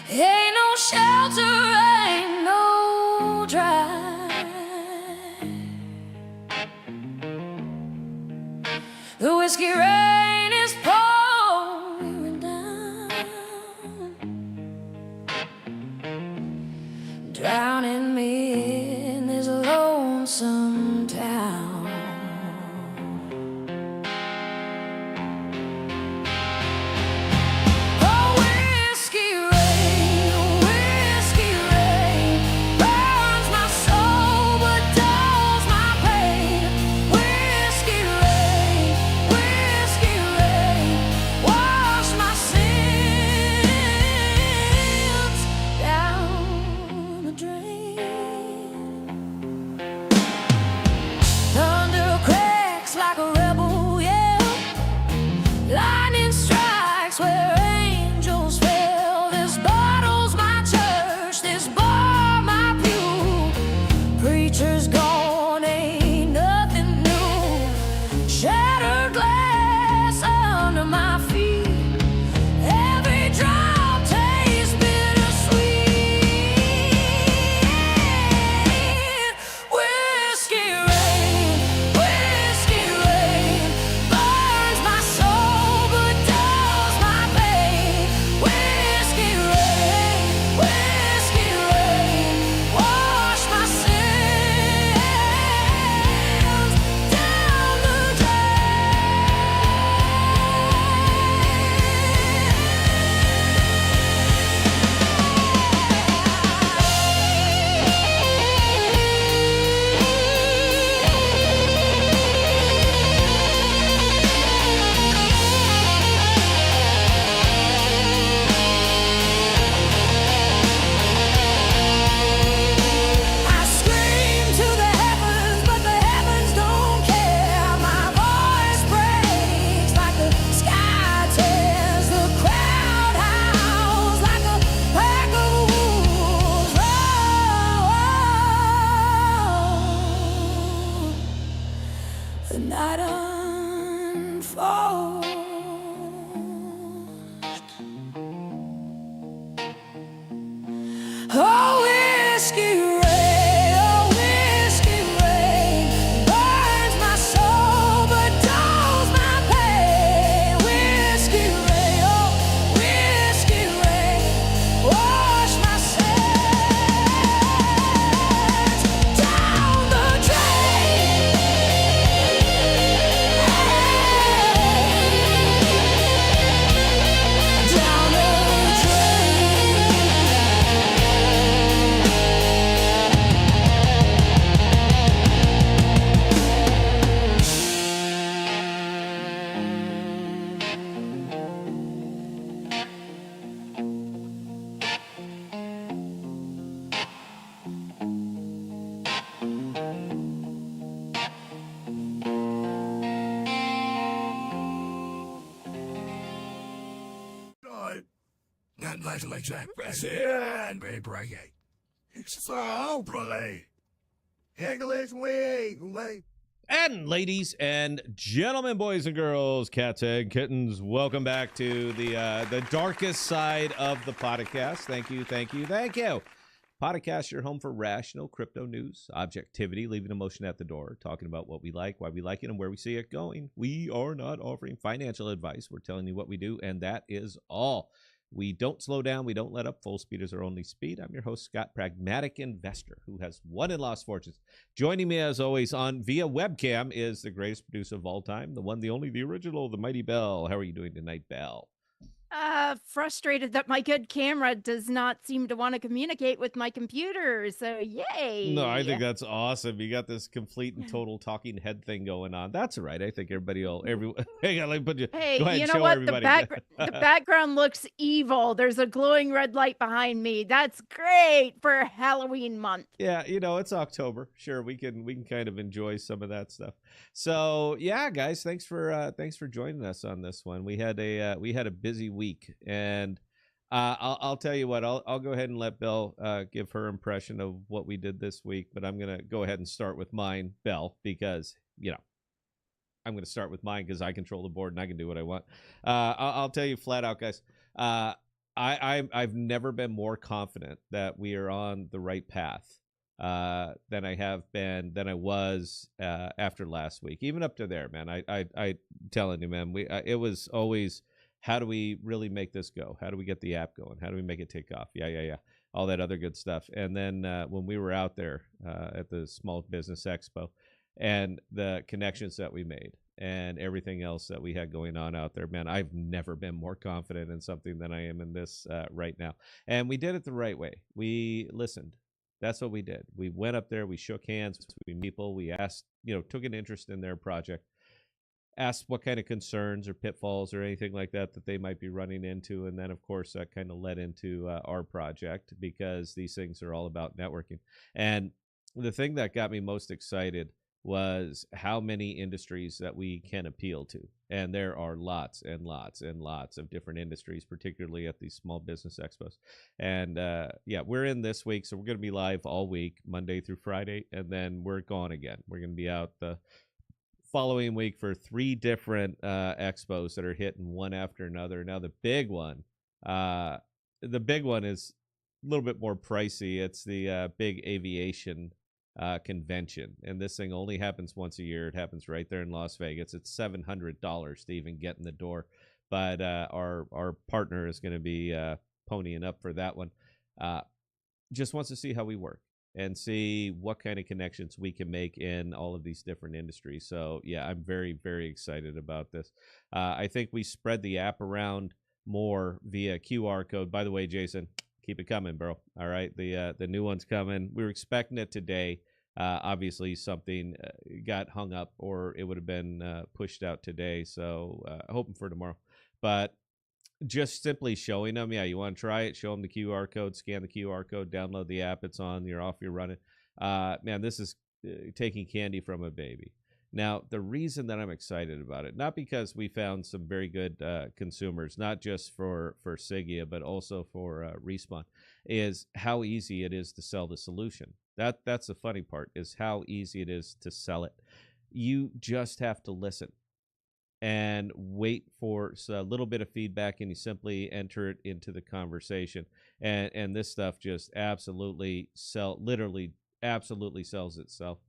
Ain't no shelter, ain't no dry. The whiskey rain is pouring down, drowning me in this lonesome town. The night unfolds. Oh, whiskey rain burns my soul but dulls my pain. Whiskey rain, oh, whiskey rain, wash my sins down the drain. Down the Not much like that, and very bright. It's so play. English way. And ladies and gentlemen, boys and girls, cats and kittens, welcome back to the darkest side of the podcast. Thank you. Podcast, your home for rational crypto news, objectivity, leaving emotion at the door, talking about what we like, why we like it, and where we see it going. We are not offering financial advice. We're telling you what we do, and that is all. We don't slow down. We don't let up. Full speed is our only speed. I'm your host, Scott, pragmatic investor who has won and lost fortunes. Joining me, as always, on via webcam is the greatest producer of all time, the one, the only, the original, the mighty Bell. How are you doing tonight, Bell? Frustrated that my good camera does not seem to want to communicate with my computer. So yay. No, I think that's awesome. You got this complete and total talking head thing going on. That's all right. I think hang on, let me put you. Hey, go ahead you and know show what? everybody. The background looks evil. There's a glowing red light behind me. That's great for Halloween month. Yeah, it's October. Sure, we can kind of enjoy some of that stuff. So yeah, guys, thanks for joining us on this one. We had a busy week, and I'll tell you what. I'll go ahead and let Belle give her impression of what we did this week, but I'm gonna go ahead and start with mine, Belle, because I'm gonna start with mine because I control the board and I can do what I want. I'll tell you flat out, guys. I've never been more confident that we are on the right path than I was after last week. Even up to there, man. I telling you, man. It was always, how do we really make this go? How do we get the app going? How do we make it take off? Yeah. All that other good stuff. And then when we were out there at the Small Business Expo, and the connections that we made and everything else that we had going on out there, man, I've never been more confident in something than I am in this right now. And we did it the right way. We listened. That's what we did. We went up there, we shook hands with people, we asked, took an interest in their project, asked what kind of concerns or pitfalls or anything like that they might be running into. And then, of course, that kind of led into our project, because these things are all about networking. And the thing that got me most excited was how many industries that we can appeal to. And there are lots and lots and lots of different industries, particularly at these small business expos. And we're in this week, so we're going to be live all week, Monday through Friday, and then we're gone again. We're going to be out the following week for 3 different expos that are hitting one after another. Now the big one is a little bit more pricey. It's the big aviation convention, and this thing only happens once a year. It happens right there in Las Vegas. It's $700 to even get in the door, but our partner is going to be ponying up for that one. Just wants to see how we work and see what kind of connections we can make in all of these different industries. So yeah, I'm very, very excited about this. I think we spread the app around more via QR code. By the way, Jason, keep it coming, bro. All right, the new one's coming. We were expecting it today. Obviously, something got hung up, or it would have been pushed out today. So hoping for tomorrow. But just simply showing them, yeah, you want to try it, show them the QR code, scan the QR code, download the app. It's on. You're off. You're running. Man, this is taking candy from a baby. Now, the reason that I'm excited about it, not because we found some very good consumers, not just for Sigea, but also for Respawn, is how easy it is to sell the solution. That's the funny part, is how easy it is to sell it. You just have to listen and wait for a little bit of feedback, and you simply enter it into the conversation. And this stuff just absolutely absolutely sells itself.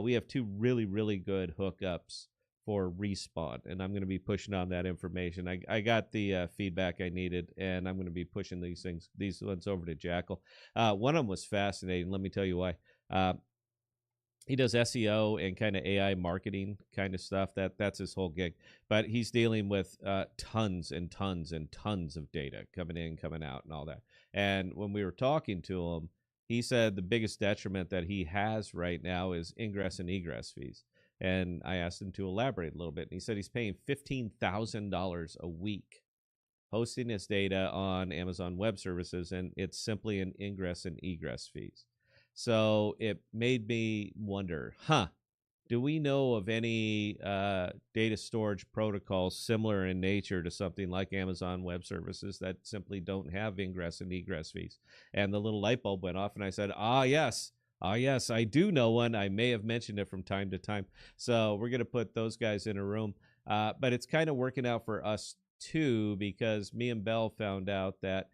We have 2 really, really good hookups for Respawn, and I'm going to be pushing on that information. I got the feedback I needed, and I'm going to be pushing these ones over to Jackal. One of them was fascinating. Let me tell you why. He does SEO and kind of AI marketing kind of stuff. That's his whole gig. But he's dealing with tons and tons and tons of data coming in, coming out, and all that. And when we were talking to him, he said the biggest detriment that he has right now is ingress and egress fees. And I asked him to elaborate a little bit. And he said he's paying $15,000 a week hosting his data on Amazon Web Services, and it's simply an ingress and egress fees. So it made me wonder, do we know of any data storage protocols similar in nature to something like Amazon Web Services that simply don't have ingress and egress fees? And the little light bulb went off, and I said, yes, I do know one. I may have mentioned it from time to time. So we're going to put those guys in a room. But it's kind of working out for us too, because me and Bell found out that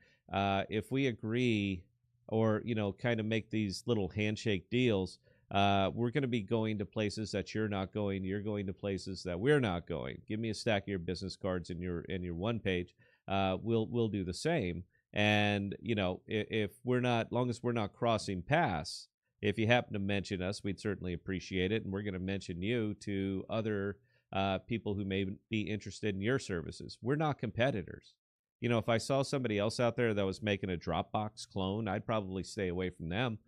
if we agree, or kind of make these little handshake deals, we're going to be going to places that you're not going. You're going to places that we're not going. Give me a stack of your business cards in your one page. We'll do the same. And if we're not, long as we're not crossing paths, if you happen to mention us, we'd certainly appreciate it. And we're going to mention you to other people who may be interested in your services. We're not competitors. If I saw somebody else out there that was making a Dropbox clone, I'd probably stay away from them.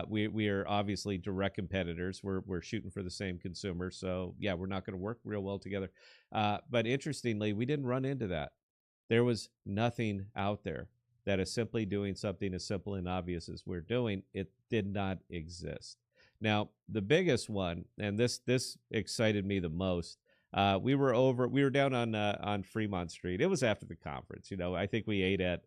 We are obviously direct competitors. We're shooting for the same consumer. So, yeah, we're not going to work real well together. But interestingly, we didn't run into that. There was nothing out there that is simply doing something as simple and obvious as we're doing. It did not exist. Now, the biggest one, and this excited me the most, we were down on Fremont Street. It was after the conference. I think we ate at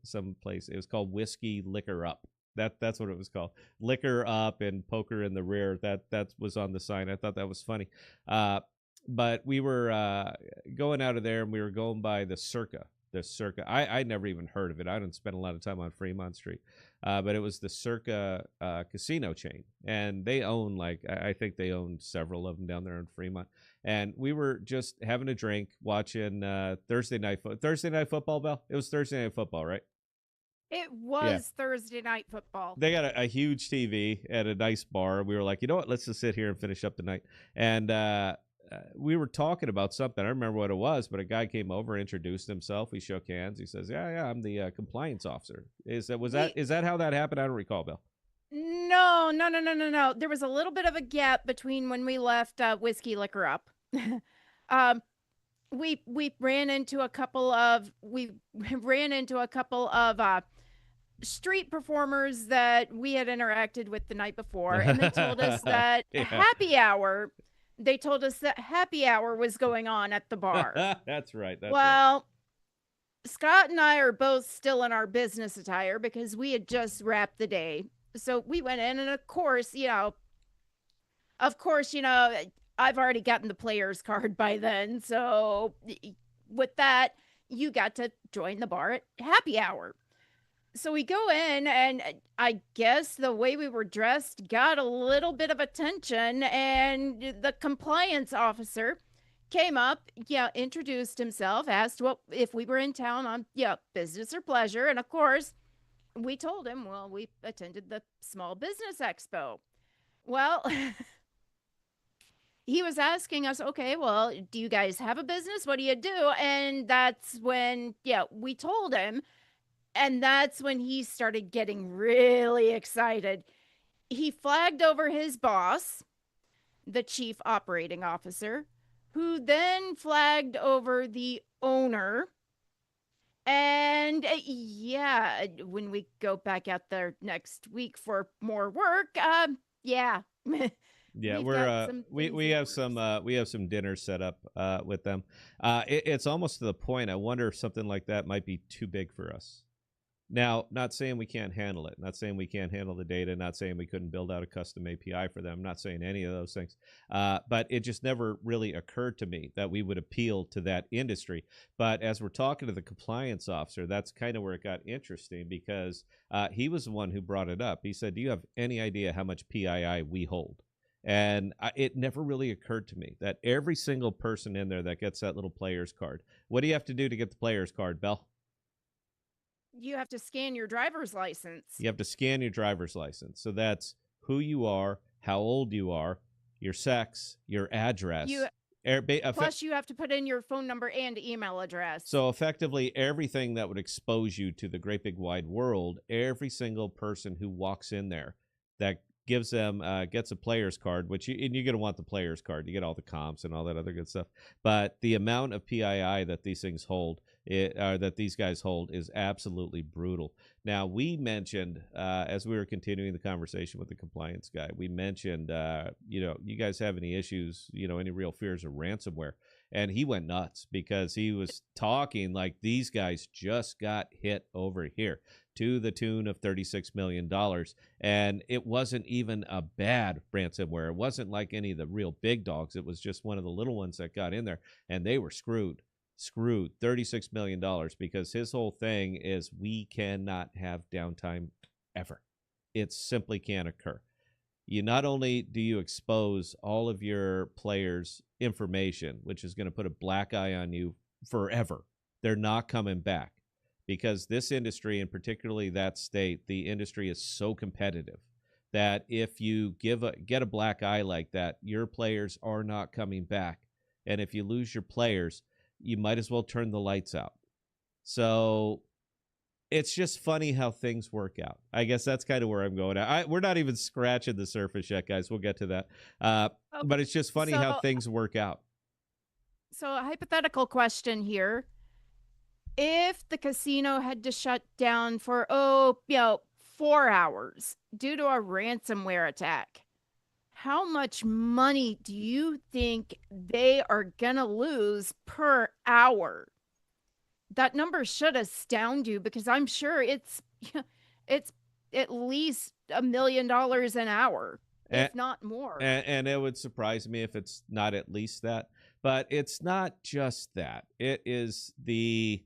some place. It was called Whiskey Liquor Up. That's what it was called. Liquor Up and Poker in the Rear. That was on the sign. I thought that was funny. But we were going out of there, and we were going by the Circa Circa. I never even heard of it. I didn't spend a lot of time on Fremont Street, but it was the Circa casino chain, and they own I think they own several of them down there in Fremont. And we were just having a drink, watching Thursday night football. Bell. It was Thursday night football, right? It was Thursday night football. They got a huge TV at a nice bar. We were like, you know what? Let's just sit here and finish up the night. And we were talking about something. I don't remember what it was, but a guy came over, introduced himself. We shook hands. He says, "Yeah, I'm the compliance officer." Is that how that happened? I don't recall, Bill. No. There was a little bit of a gap between when we left Whiskey Liquor Up. um, we ran into a couple of street performers that we had interacted with the night before, and they told us that Yeah. happy hour. They told us that happy hour was going on at the bar. That's right. Well, Scott and I are both still in our business attire because we had just wrapped the day. So we went in, and of course, I've already gotten the player's card by then. So with that, you got to join the bar at happy hour. So we go in, and I guess the way we were dressed got a little bit of attention, and the compliance officer came up, introduced himself, asked if we were in town on business or pleasure, and of course we told him, well, we attended the Small Business Expo. Well, he was asking us, okay, well, do you guys have a business? What do you do? And that's when we told him. And that's when he started getting really excited. He flagged over his boss, the chief operating officer, who then flagged over the owner. And when we go back out there next week for more work, Yeah, we've we're got some we things we in have the some works. we have some dinner set up with them. It's almost to the point. I wonder if something like that might be too big for us. Now, not saying we can't handle it, not saying we can't handle the data, not saying we couldn't build out a custom API for them, not saying any of those things. But it just never really occurred to me that we would appeal to that industry. But as we're talking to the compliance officer, that's kind of where it got interesting because he was the one who brought it up. He said, "Do you have any idea how much PII we hold?" And it never really occurred to me that every single person in there that gets that little player's card, what do you have to do to get the player's card, Bell? You have to scan your driver's license. You have to scan your driver's license. So that's who you are, how old you are, your sex, your address. Plus, you have to put in your phone number and email address. So effectively, everything that would expose you to the great big wide world, every single person who walks in there that gives them gets a player's card, and you're going to want the player's card. You get all the comps and all that other good stuff. But the amount of PII that these things hold, that these guys hold, is absolutely brutal. Now, we mentioned as we were continuing the conversation with the compliance guy, we mentioned, you guys have any issues, any real fears of ransomware. And he went nuts because he was talking like these guys just got hit over here to the tune of $36 million. And it wasn't even a bad ransomware. It wasn't like any of the real big dogs. It was just one of the little ones that got in there, and they were screwed. $36 million, because his whole thing is we cannot have downtime ever. It simply can't occur. You not only do you expose all of your players' information, which is going to put a black eye on you forever. They're not coming back because this industry, and particularly that state, the industry is so competitive that if you get a black eye like that, your players are not coming back. And if you lose your players, you might as well turn the lights out. So it's just funny how things work out. I guess that's kind of where I'm going at. We're not even scratching the surface yet, guys. We'll get to that. Okay, But it's just funny how things work out. So a hypothetical question here. If the casino had to shut down for, 4 hours due to a ransomware attack, how much money do you think they are going to lose per hour? That number should astound you because I'm sure it's at least $1 million an hour, if not more. And it would surprise me if it's not at least that. But it's not just that. It is the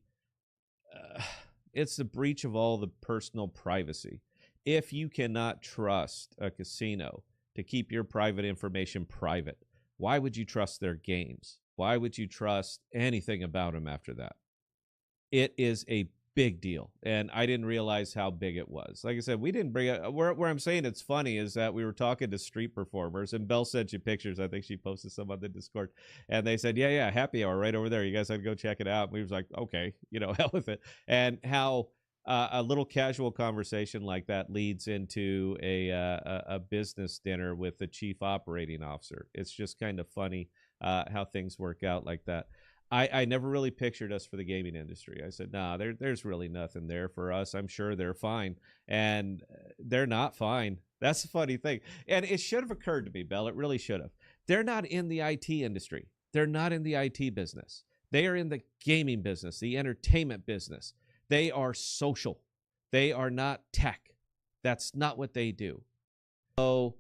It's the breach of all the personal privacy. If you cannot trust a casino to keep your private information private, why would you trust their games? Why would you trust anything about them after that? It is a big deal, and I didn't realize how big it was. Like I said, we didn't bring it. Where I'm saying it's funny is that we were talking to street performers, and Belle sent you pictures. I think she posted some on the Discord, and they said, yeah, happy hour right over there. You guys had to go check it out. And we was like, okay, hell with it. And how a little casual conversation like that leads into a business dinner with the chief operating officer. It's just kind of funny how things work out like that. I never really pictured us for the gaming industry. I said, nah, there's really nothing there for us. I'm sure they're fine. And they're not fine. That's the funny thing. And it should have occurred to me, Belle. It really should have. They're not in the IT industry. They're not in the IT business. They are in the gaming business, the entertainment business. They are social. They are not tech. That's not what they do. So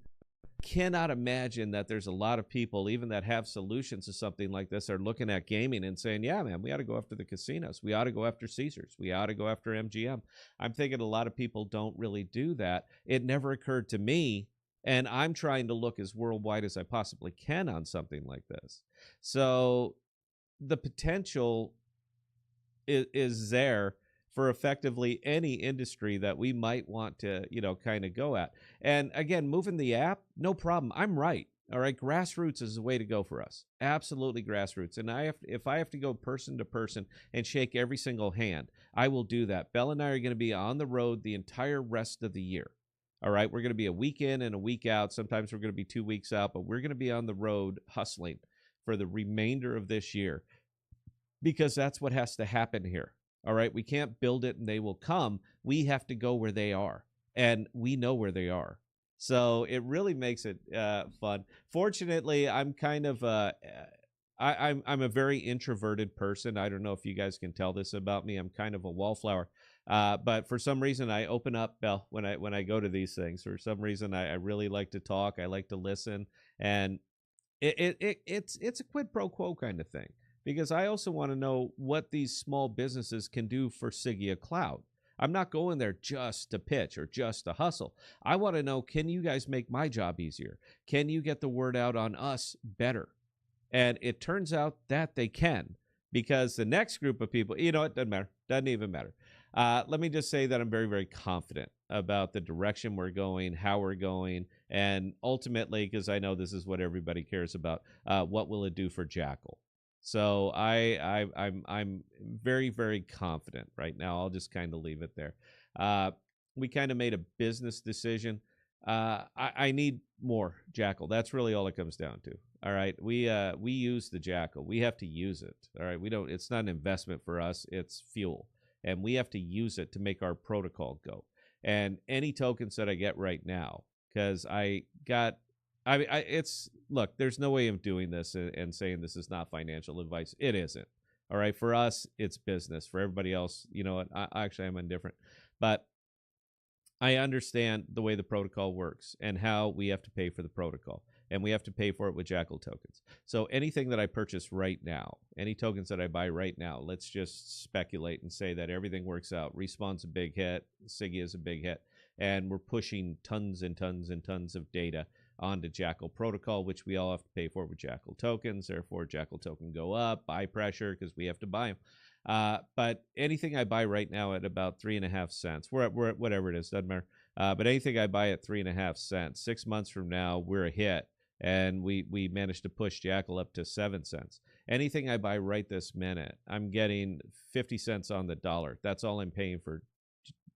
cannot imagine that there's a lot of people, even that have solutions to something like this, are looking at gaming and saying, yeah, man, we ought to go after the casinos. We ought to go after Caesars. We ought to go after MGM. I'm thinking a lot of people don't really do that. It never occurred to me, and I'm trying to look as worldwide as I possibly can on something like this. So the potential is there for effectively any industry that we might want to, kind of go at. And again, moving the app, no problem. I'm right. All right. Grassroots is the way to go for us. Absolutely grassroots. And if I have to go person to person and shake every single hand, I will do that. Belle and I are going to be on the road the entire rest of the year. All right. We're going to be a week in and a week out. Sometimes we're going to be 2 weeks out, but we're going to be on the road hustling for the remainder of this year, because that's what has to happen here. All right. We can't build it and they will come. We have to go where they are, and we know where they are. So it really makes it fun. Fortunately, I'm kind of I'm a very introverted person. I don't know if you guys can tell this about me. I'm kind of a wallflower. But for some reason, I open up, Belle, when I go to these things. For some reason, I really like to talk. I like to listen, and it's a quid pro quo kind of thing. Because I also want to know what these small businesses can do for Sigea Cloud. I'm not going there just to pitch or just to hustle. I want to know, can you guys make my job easier? Can you get the word out on us better? And it turns out that they can, because the next group of people, it doesn't matter. Doesn't even matter. Let me just say that I'm very, very confident about the direction we're going, how we're going, and ultimately, because I know this is what everybody cares about, what will it do for Jackal? So I'm very, very confident right now. I'll just kind of leave it there. We kind of made a business decision. I need more Jackal. That's really all it comes down to. All right. We use the Jackal. We have to use it. All right. It's not an investment for us. It's fuel. And we have to use it to make our protocol go. And any tokens that I get right now, because look, there's no way of doing this and saying this is not financial advice. It isn't. All right. For us, it's business. For everybody else, you know what? I'm indifferent. But I understand the way the protocol works and how we have to pay for the protocol. And we have to pay for it with Jackal tokens. So anything that I purchase right now, any tokens that I buy right now, let's just speculate and say that everything works out. Respawn's a big hit. Sigea is a big hit. And we're pushing tons and tons and tons of data onto Jackal protocol, which we all have to pay for with Jackal tokens. Therefore, Jackal token go up, buy pressure, because we have to buy them. But anything I buy right now at about 3.5 cents, we're at whatever it is, doesn't matter. But anything I buy at 3.5 cents, 6 months from now, we're a hit. And we managed to push Jackal up to 7 cents. Anything I buy right this minute, I'm getting 50 cents on the dollar. That's all I'm paying for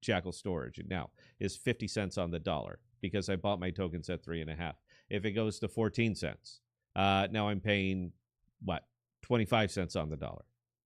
Jackal storage now, is 50 cents on the dollar, because I bought my tokens at 3.5. If it goes to 14 cents, now I'm paying, 25 cents on the dollar.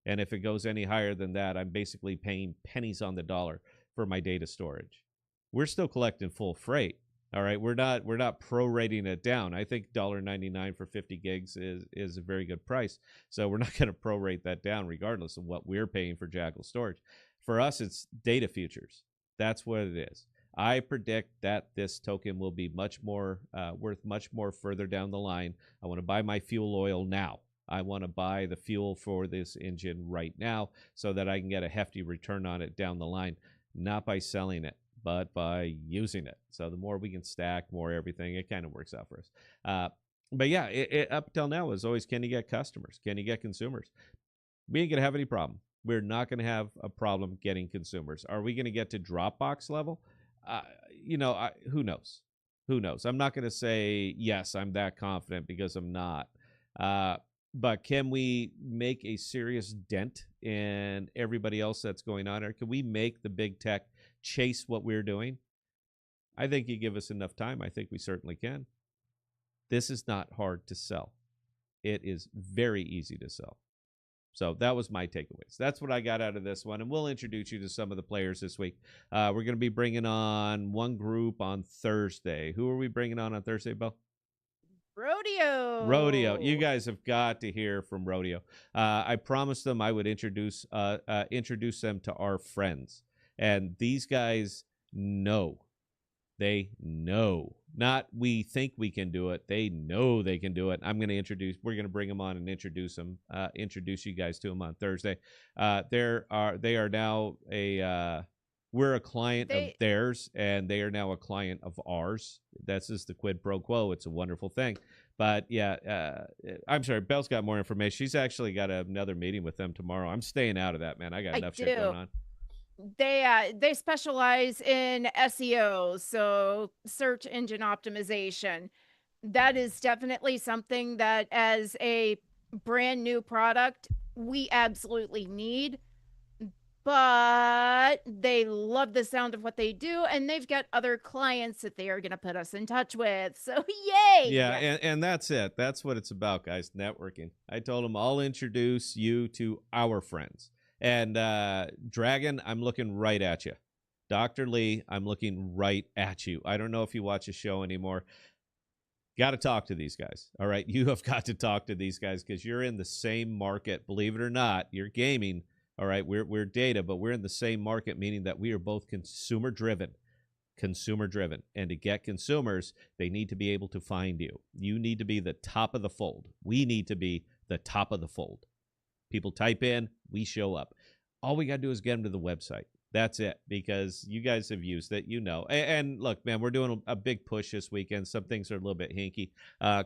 And if it goes any higher than that, I'm basically paying pennies on the dollar for my data storage. We're still collecting full freight. All right, we're not prorating it down. I think $1.99 for 50 gigs is a very good price. So we're not going to prorate that down regardless of what we're paying for Jackal storage. For us, it's data futures. That's what it is. I predict that this token will be much more worth much more further down the line. I want to buy my fuel oil now. I want to buy the fuel for this engine right now so that I can get a hefty return on it down the line, not by selling it, but by using it. So the more we can stack, more everything, it kind of works out for us. But yeah, up till now is always, can you get customers? Can you get consumers? We ain't going to have any problem. We're not going to have a problem getting consumers. Are we going to get to Dropbox level? Who knows? Who knows? I'm not going to say, yes, I'm that confident, because I'm not. But can we make a serious dent in everybody else that's going on? Or can we make the big tech chase what we're doing? I think you give us enough time. I think we certainly can. This is not hard to sell. It is very easy to sell. So that was my takeaways. That's what I got out of this one. And we'll introduce you to some of the players this week. We're going to be bringing on one group on Thursday. Who are we bringing on Thursday, Bo? Rodeo. You guys have got to hear from Rodeo. I promised them I would introduce them to our friends. And these guys know. They know. Not we think we can do it. They know they can do it. We're going to bring them on and introduce you guys to them on Thursday. They are now we're a client of theirs, and they are now a client of ours. That's just the quid pro quo. It's a wonderful thing. But yeah, I'm sorry, Belle's got more information. She's actually got another meeting with them tomorrow. I'm staying out of that, man. I got enough shit going on. They specialize in SEO, so search engine optimization. That is definitely something that, as a brand new product, we absolutely need. But they love the sound of what they do, and they've got other clients that they are going to put us in touch with. So yay! Yeah, and that's it. That's what it's about, guys. Networking. I told them I'll introduce you to our friends. And Dragon, I'm looking right at you. Dr. Lee, I'm looking right at you. I don't know if you watch the show anymore. Got to talk to these guys. All right. You have got to talk to these guys, because you're in the same market. Believe it or not, you're gaming. All right. We're data, but we're in the same market, meaning that we are both consumer driven. And to get consumers, they need to be able to find you. You need to be the top of the fold. We need to be the top of the fold. People type in, we show up. All we got to do is get them to the website. That's it, because you guys have used it, you know. And look, man, we're doing a big push this weekend. Some things are a little bit hinky.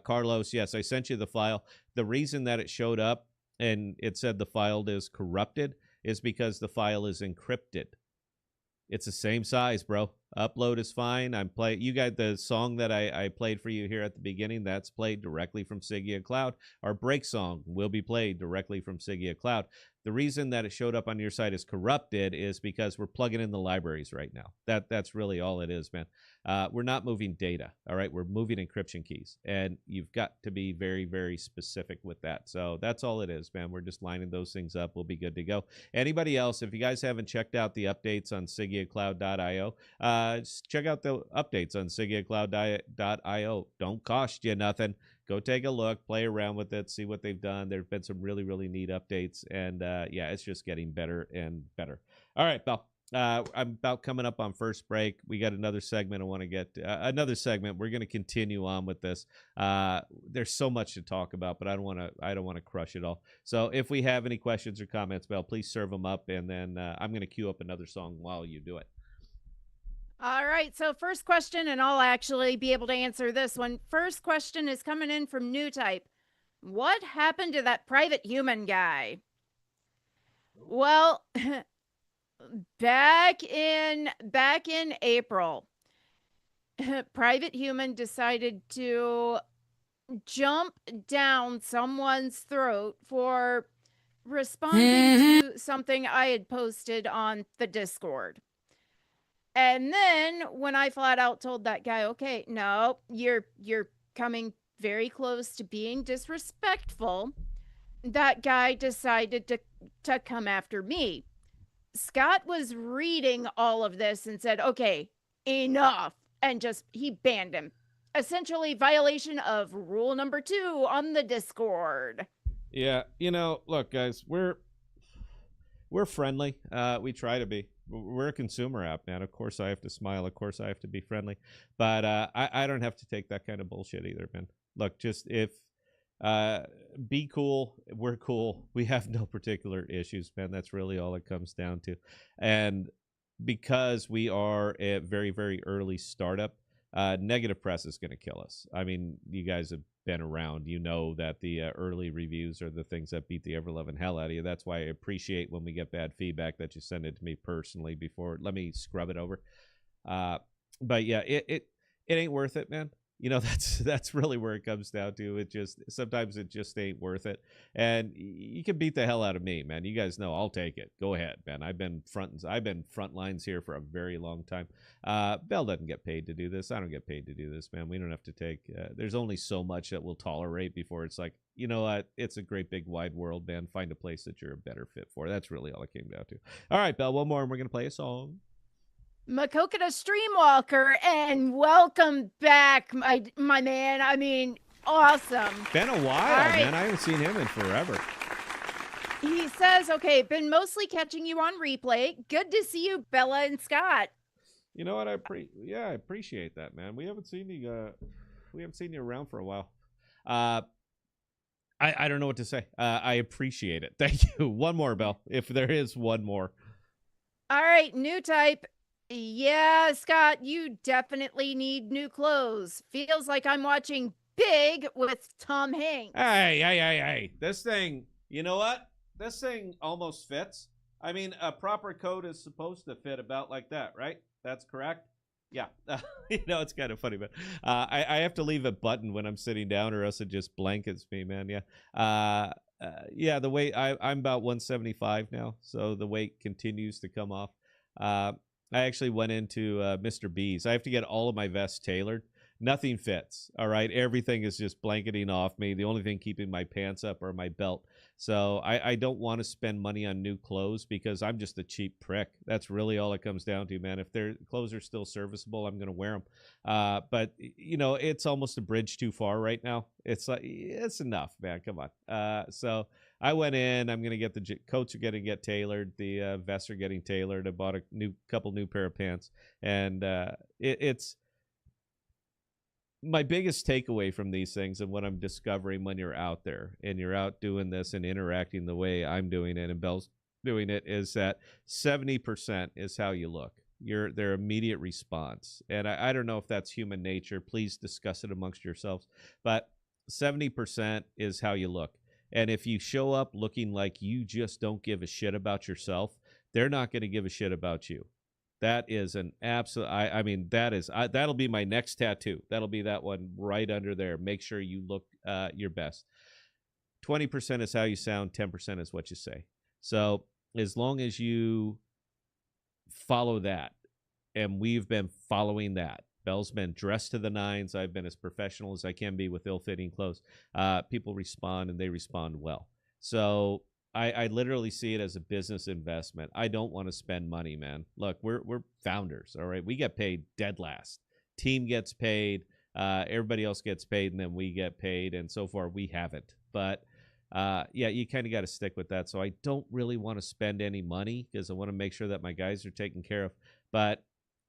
Carlos, yes, I sent you the file. The reason that it showed up and it said the file is corrupted is because the file is encrypted. It's the same size, bro. Upload is fine. You got the song that I played for you here at the beginning. That's played directly from Sigea Cloud. Our break song will be played directly from Sigea Cloud. The reason that it showed up on your site as corrupted is because we're plugging in the libraries right now. That's really all it is, man. We're not moving data, all right? We're moving encryption keys, and you've got to be very, very specific with that. So that's all it is, man. We're just lining those things up. We'll be good to go. Anybody else, if you guys haven't checked out the updates on SigeaCloud.io, check out the updates on SigeaCloud.io. Don't cost you nothing. Go take a look, play around with it, see what they've done. There have been some really, really neat updates, and yeah, it's just getting better and better. All right, Belle. I'm about coming up on first break. We got another segment I want to get to. Another segment. We're going to continue on with this. There's so much to talk about, but I don't want to crush it all. So if we have any questions or comments, Belle, please serve them up, and then I'm going to queue up another song while you do it. All right, so first question, and I'll actually be able to answer this one. First question is coming in from New Type. What happened to that private human guy? Well, back in April, Private Human decided to jump down someone's throat for responding to something I had posted on the Discord. And then when I flat out told that guy, okay, no, you're coming very close to being disrespectful, that guy decided to come after me. Scott was reading all of this and said, okay, enough. And he banned him. Essentially, violation of rule number 2 on the Discord. Yeah, look, guys, we're friendly. We try to be. We're a consumer app, man. Of course I have to smile. Of course I have to be friendly. But I don't have to take that kind of bullshit either, man. Look, just if Be cool. We're cool. We have no particular issues, man. That's really all it comes down to. And because we are a very, very early startup, negative press is going to kill us. I mean, you guys have been around. You know that the early reviews are the things that beat the ever-loving hell out of you. That's why I appreciate when we get bad feedback that you send it to me personally before. Let me scrub it over. But yeah, it ain't worth it, man. You know, that's really where it comes down to. It just sometimes it just ain't worth it. And you can beat the hell out of me, man. You guys know I'll take it. Go ahead, man. I've been front lines here for a very long time. Bell doesn't get paid to do this. I don't get paid to do this, man. We don't have to take. There's only so much that we'll tolerate before it's like, you know what? It's a great big wide world, man. Find a place that you're a better fit for. That's really all it came down to. All right, Bell. One more, and we're gonna play a song. Makokata Streamwalker, and welcome back, my man. I mean, awesome. Been a while, right. man. I haven't seen him in forever. He says, okay, been mostly catching you on replay. Good to see you, Bella and Scott. You know what? I appreciate that, man. We haven't seen you around for a while. I don't know what to say. I appreciate it. Thank you. One more, Bell, if there is one more. All right, new type. Yeah, Scott, you definitely need new clothes. Feels like I'm watching Big with Tom Hanks. Hey. This thing, you know what? This thing almost fits. I mean, a proper coat is supposed to fit about like that, right? That's correct? Yeah. You know, it's kind of funny, but I have to leave a button when I'm sitting down or else it just blankets me, man. Yeah. Yeah, the weight, I'm about 175 now, so the weight continues to come off. I actually went into Mr. B's. I have to get all of my vests tailored. Nothing fits, all right? Everything is just blanketing off me. The only thing keeping my pants up are my belt. So I don't want to spend money on new clothes because I'm just a cheap prick. That's really all it comes down to, man. If their clothes are still serviceable, I'm going to wear them. But, you know, it's almost a bridge too far right now. It's like, it's enough, man. Come on. So I went in. I'm going to get the coats are going to get tailored. The vests are getting tailored. I bought a couple new pair of pants. And it's my biggest takeaway from these things and what I'm discovering when you're out there and you're out doing this and interacting the way I'm doing it and Bell's doing it is that 70% is how you look. Their immediate response. And I don't know if that's human nature. Please discuss it amongst yourselves. But 70% is how you look. And if you show up looking like you just don't give a shit about yourself, they're not going to give a shit about you. That is an absolute. I mean, that'll be my next tattoo. That'll be that one right under there. Make sure you look your best. 20% is how you sound. 10% is what you say. So as long as you follow that, and we've been following that. Bell's been dressed to the nines. I've been as professional as I can be with ill-fitting clothes. People respond, and they respond well. So I literally see it as a business investment. I don't want to spend money, man. Look, we're founders, all right? We get paid dead last. Team gets paid. Everybody else gets paid, and then we get paid. And so far, we haven't. But yeah, you kind of got to stick with that. So I don't really want to spend any money because I want to make sure that my guys are taken care of. But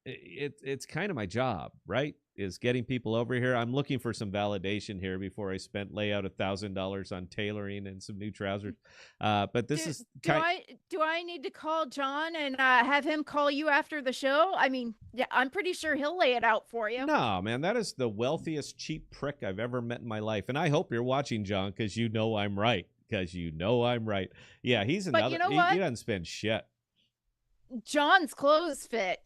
it's kind of my job, right? Is getting people over here. I'm looking for some validation here before I lay out $1,000 on tailoring and some new trousers. But this do I need to call John and have him call you after the show? I mean, yeah, I'm pretty sure he'll lay it out for you. No, man, that is the wealthiest cheap prick I've ever met in my life. And I hope you're watching, John, because you know I'm right. Yeah, he's another. But you know what? He doesn't spend shit. John's clothes fit.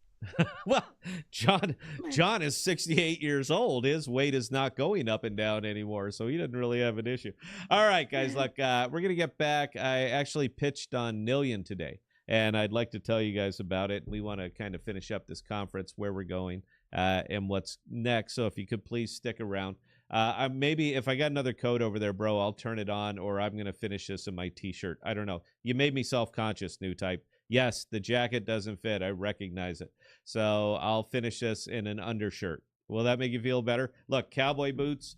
Well, John is 68 years old. His weight is not going up and down anymore, so he doesn't really have an issue. All right, guys, look, we're going to get back. I actually pitched on Nillion today, and I'd like to tell you guys about it. We want to kind of finish up this conference, where we're going, and what's next. So if you could please stick around. Maybe if I got another code over there, bro, I'll turn it on, or I'm going to finish this in my T-shirt. I don't know. You made me self-conscious, new type. Yes, the jacket doesn't fit. I recognize it. So I'll finish this in an undershirt. Will that make you feel better? Look, cowboy boots,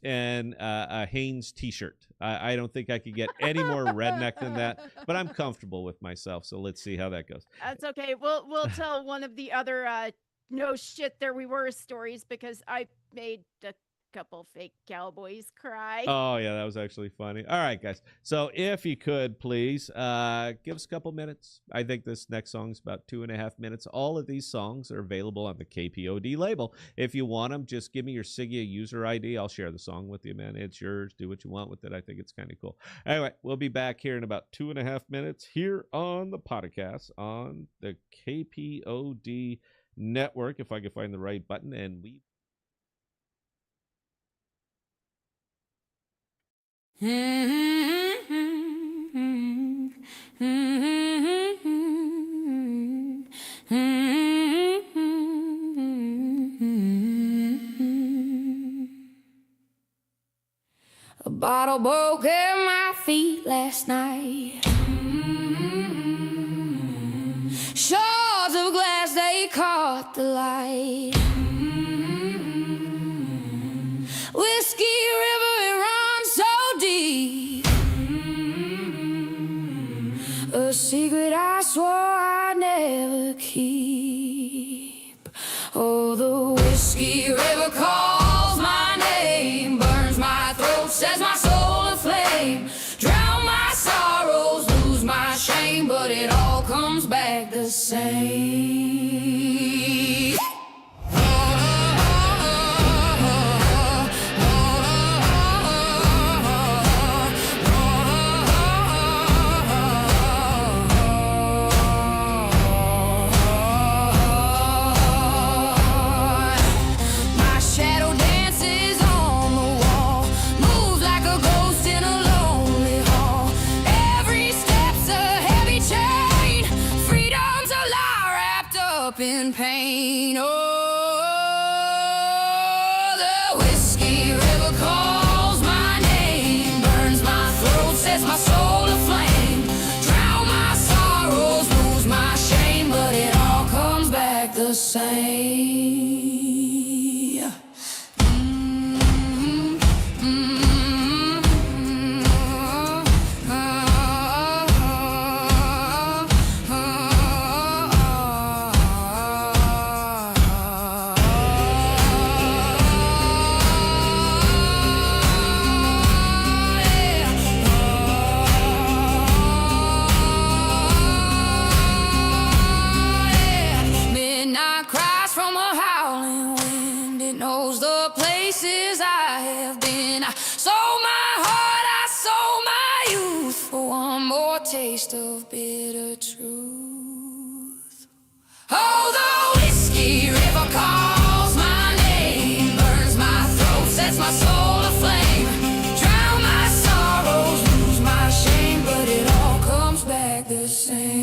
and a Hanes T-shirt. I don't think I could get any more redneck than that, but I'm comfortable with myself. So let's see how that goes. That's okay. We'll tell one of the other no shit there we were stories because I made a couple fake cowboys cry. Oh, yeah, that was actually funny. All right, guys. So if you could, please, give us a couple minutes. I think this next song is about 2.5 minutes. All of these songs are available on the KPOD label. If you want them, just give me your Sigea user ID. I'll share the song with you, man. It's yours. Do what you want with it. I think it's kind of cool. Anyway, we'll be back here in about 2.5 minutes here on the podcast on the KPOD network, if I can find the right button, and we... A bottle broke at my feet last night. Shards of glass, they caught the light. Whiskey River, it runs so deep. A secret I swore I'd never keep. Oh, the Whiskey River calls my name, burns my throat, sets my soul aflame. Drown my sorrows, lose my shame, but it all comes back the same. My shadow dances on the wall, moves like a ghost in a lonely hall. Every step's a heavy chain, freedom's a lie wrapped up in pain. Oh, the Whiskey River calls my name, burns my throat, sets my soul aflame. Drown my sorrows, lose my shame, but it all comes back the same. Midnight cries from a howling wind. It knows the places I have been. I sold my heart, I sold my youth for one more taste of bitter truth. Oh, the Whiskey River calls my name, burns my throat, sets my soul aflame. Drown my sorrows, lose my shame, but it all comes back the same.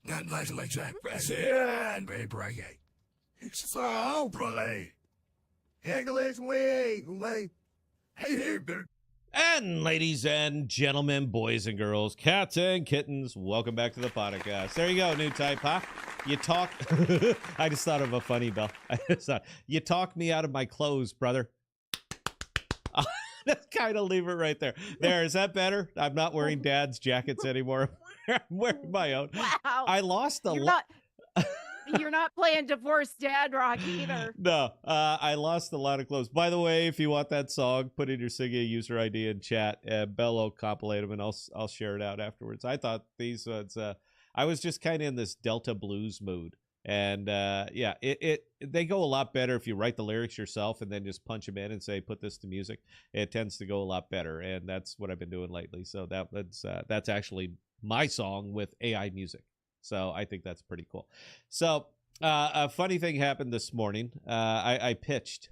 Not like Jack and be breaking. So play. English way. Hey here, dude. And ladies and gentlemen, boys and girls, cats and kittens, welcome back to the podcast. There you go, new type, huh? You talk... I just thought of a funny bell. You talk me out of my clothes, brother. Just kind of leave it right there. There, is that better? I'm not wearing dad's jackets anymore. I'm wearing my own. Wow. I lost a You're lot. You're not playing divorced dad rock either. No, I lost a lot of clothes. By the way, if you want that song, put in your Sigea user ID in chat. Bell will compilate them, and I'll share it out afterwards. I thought these ones. I was just kind of in this Delta blues mood, and yeah, they go a lot better if you write the lyrics yourself and then just punch them in and say put this to music. It tends to go a lot better, and that's what I've been doing lately. So that's actually my song with AI music. So I think that's pretty cool. So a funny thing happened this morning. I pitched.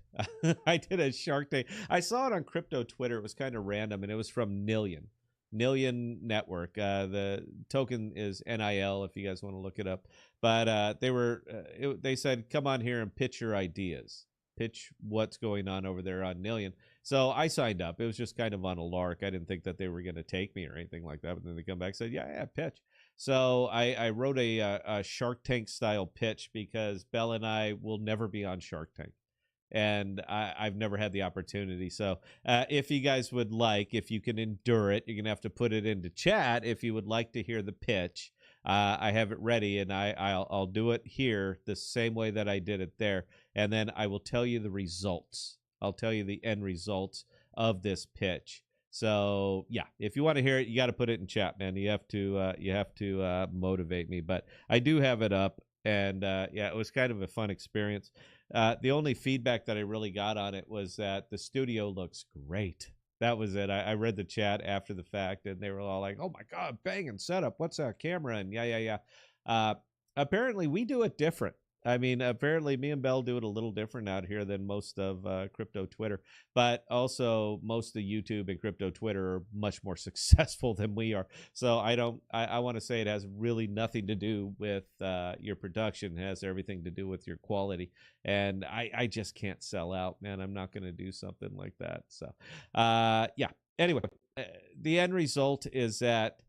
I did a Shark Tank. I saw it on crypto Twitter. It was kind of random, and it was from Nillion Network. The token is NIL if you guys want to look it up. But they said, come on here and pitch your ideas. Pitch what's going on over there on Nillion. So I signed up. It was just kind of on a lark. I didn't think that they were going to take me or anything like that. But then they come back and said, yeah, pitch. So I wrote a Shark Tank style pitch because Belle and I will never be on Shark Tank. And I've never had the opportunity. So if you guys would like, if you can endure it, you're going to have to put it into chat if you would like to hear the pitch. I have it ready, and I'll do it here the same way that I did it there, and then I will tell you the results. I'll tell you the end results of this pitch. So yeah, if you want to hear it, you got to put it in chat, man. You have to motivate me, but I do have it up, and yeah, it was kind of a fun experience. The only feedback that I really got on it was that the studio looks great. That was it. I read the chat after the fact, and they were all like, "Oh my god, banging setup! What's that camera?" And yeah. Apparently, we do it different. I mean, apparently, me and Bell do it a little different out here than most of crypto Twitter. But also, most of YouTube and crypto Twitter are much more successful than we are. So I don't. I want to say it has really nothing to do with your production. It has everything to do with your quality. And I just can't sell out, man. I'm not going to do something like that. So, yeah. Anyway, the end result is that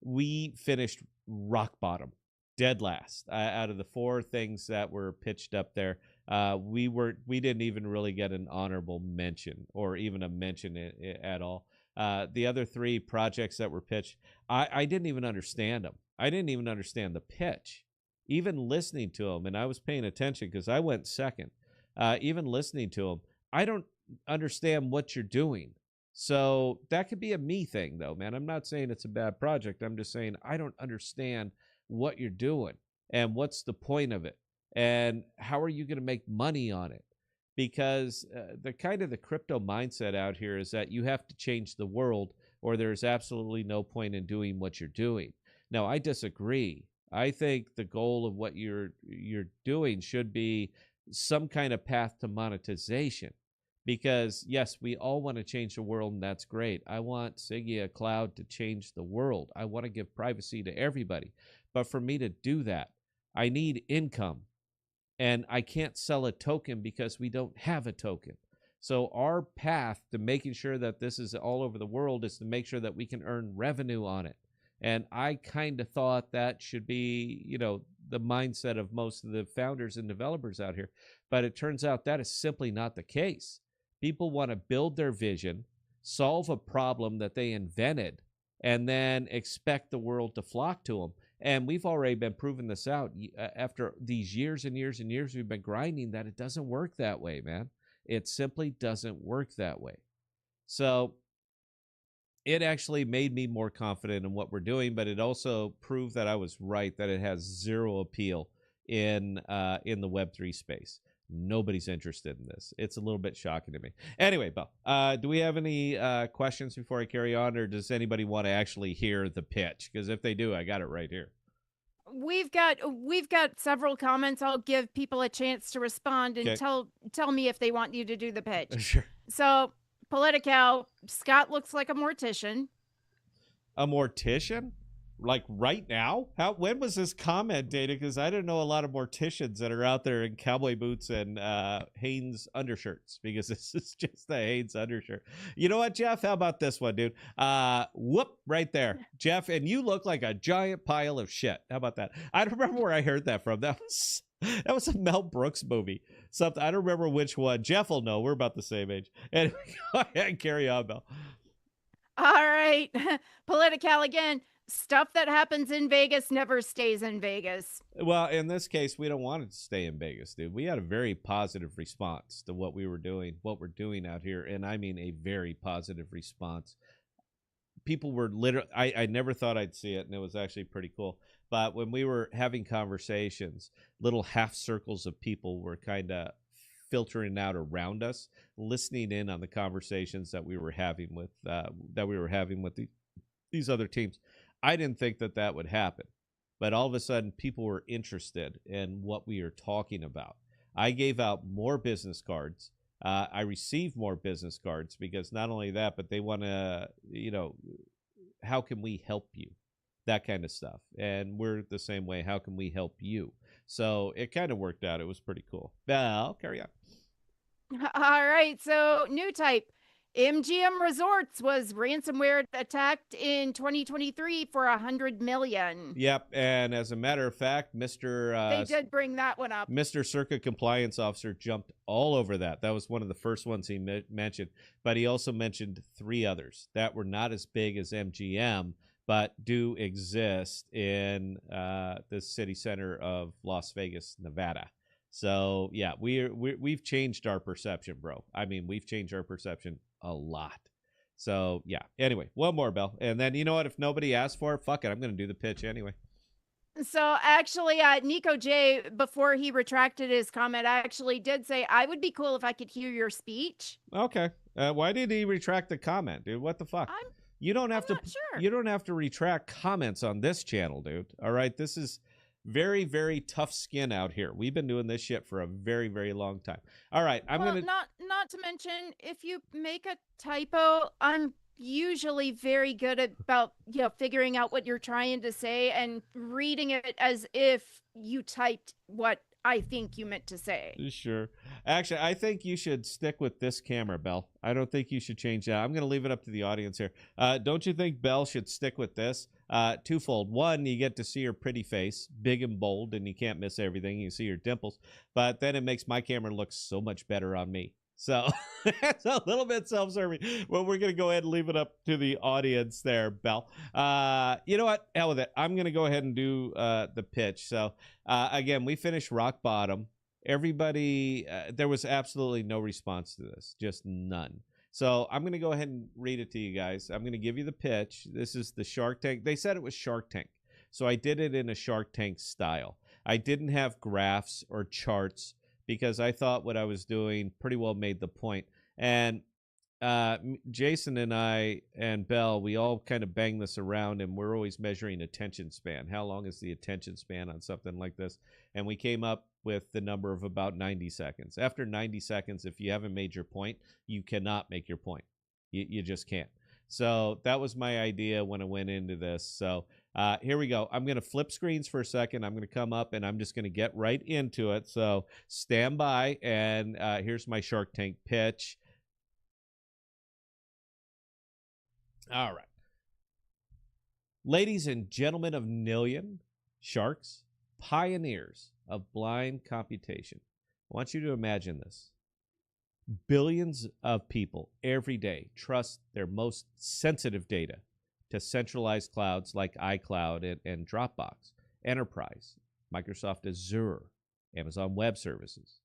we finished rock bottom, dead last out of the 4 things that were pitched up there. We didn't even really get an honorable mention or even a mention at all. The other 3 projects that were pitched, I didn't even understand them. I didn't even understand the pitch. Even listening to them, and I was paying attention because I went second. Even listening to them, I don't understand what you're doing. So that could be a me thing, though, man. I'm not saying it's a bad project. I'm just saying I don't understand what you're doing and what's the point of it and how are you going to make money on it, because the crypto mindset out here is that you have to change the world or there's absolutely no point in doing what you're doing. Now, I disagree. I think the goal of what you're doing should be some kind of path to monetization, because yes, we all want to change the world, and that's great. I want Sigea Cloud to change the world. I want to give privacy to everybody. But for me to do that, I need income, and I can't sell a token because we don't have a token. So our path to making sure that this is all over the world is to make sure that we can earn revenue on it. And I kind of thought that should be, the mindset of most of the founders and developers out here. But it turns out that is simply not the case. People want to build their vision, solve a problem that they invented, and then expect the world to flock to them. And we've already been proving this out after these years and years and years we've been grinding, that it doesn't work that way, man. It simply doesn't work that way. So it actually made me more confident in what we're doing, but it also proved that I was right, that it has zero appeal in the Web3 space. Nobody's interested in this. It's a little bit shocking to me. Anyway, Bo, do we have any questions before I carry on, or does anybody want to actually hear the pitch? Because if they do, I got it right here. We've got several comments. I'll give people a chance to respond and tell me if they want you to do the pitch. Sure. So, Political, Scott looks like a mortician. A mortician? Like right now? When was this comment dated? Because I don't know a lot of morticians that are out there in cowboy boots and Hanes undershirts, because this is just the Hanes undershirt. You know what, Jeff? How about this one, dude? Whoop, right there. Jeff, and you look like a giant pile of shit. How about that? I don't remember where I heard that from. That was a Mel Brooks movie. Something, I don't remember which one. Jeff will know. We're about the same age. Anyway, go ahead, carry on, Mel. All right. Political again. Stuff that happens in Vegas never stays in Vegas. Well, in this case, we don't want it to stay in Vegas, dude. We had a very positive response to what we're doing out here. And I mean a very positive response. People were literally, I never thought I'd see it, and it was actually pretty cool. But when we were having conversations, little half circles of people were kind of filtering out around us, listening in on the conversations that we were having with these other teams. I didn't think that would happen, but all of a sudden people were interested in what we are talking about. I gave out more business cards. I received more business cards, because not only that, but they want to, how can we help you? That kind of stuff. And we're the same way. How can we help you? So it kind of worked out. It was pretty cool. I'll carry on. All right. So new type. MGM Resorts was ransomware attacked in 2023 for $100 million. Yep, and as a matter of fact, they did bring that one up. Mr. Circa compliance officer jumped all over that. That was one of the first ones he mentioned, but he also mentioned 3 others that were not as big as MGM, but do exist in the city center of Las Vegas, Nevada. So yeah, we've changed our perception, bro. I mean, we've changed our perception a lot. So yeah. Anyway, one more, Bell, and then you know what? If nobody asked for it, fuck it, I'm gonna do the pitch anyway. So actually, Nico J, before he retracted his comment, actually did say, I would be cool if I could hear your speech. Okay. Why did he retract the comment, dude? What the fuck? You don't have I'm to. not sure. You don't have to retract comments on this channel, dude. All right. This is very, very tough skin out here. We've been doing this shit for a very, very long time. All right. I'm well, gonna. not to mention, if you make a typo, I'm usually very good about figuring out what you're trying to say and reading it as if you typed what I think you meant to say. Sure. Actually, I think you should stick with this camera, Bell. I don't think you should change that. I'm going to leave it up to the audience here. Don't you think Bell should stick with this? Twofold. One, you get to see her pretty face, big and bold, and you can't miss everything. You see her dimples. But then it makes my camera look so much better on me. So it's a little bit self-serving. Well, we're going to go ahead and leave it up to the audience there, Bell. You know what? Hell with it. I'm going to go ahead and do the pitch. So, again, we finished rock bottom. Everybody, there was absolutely no response to this, just none. So I'm going to go ahead and read it to you guys. I'm going to give you the pitch. This is the Shark Tank. They said it was Shark Tank. So I did it in a Shark Tank style. I didn't have graphs or charts, because I thought what I was doing pretty well made the point. And Jason and I and Bell, we all kind of bang this around, and we're always measuring attention span. How long is the attention span on something like this? And we came up with the number of about 90 seconds. After 90 seconds, if you haven't made your point, you cannot make your point. You just can't. So that was my idea when I went into this. So here we go. I'm going to flip screens for a second. I'm going to come up and I'm just going to get right into it. So stand by. And here's my Shark Tank pitch. All right. Ladies and gentlemen of Nillion, sharks, pioneers of blind computation, I want you to imagine this. Billions of people every day trust their most sensitive data to centralized clouds like iCloud and Dropbox, Enterprise, Microsoft Azure, Amazon Web Services.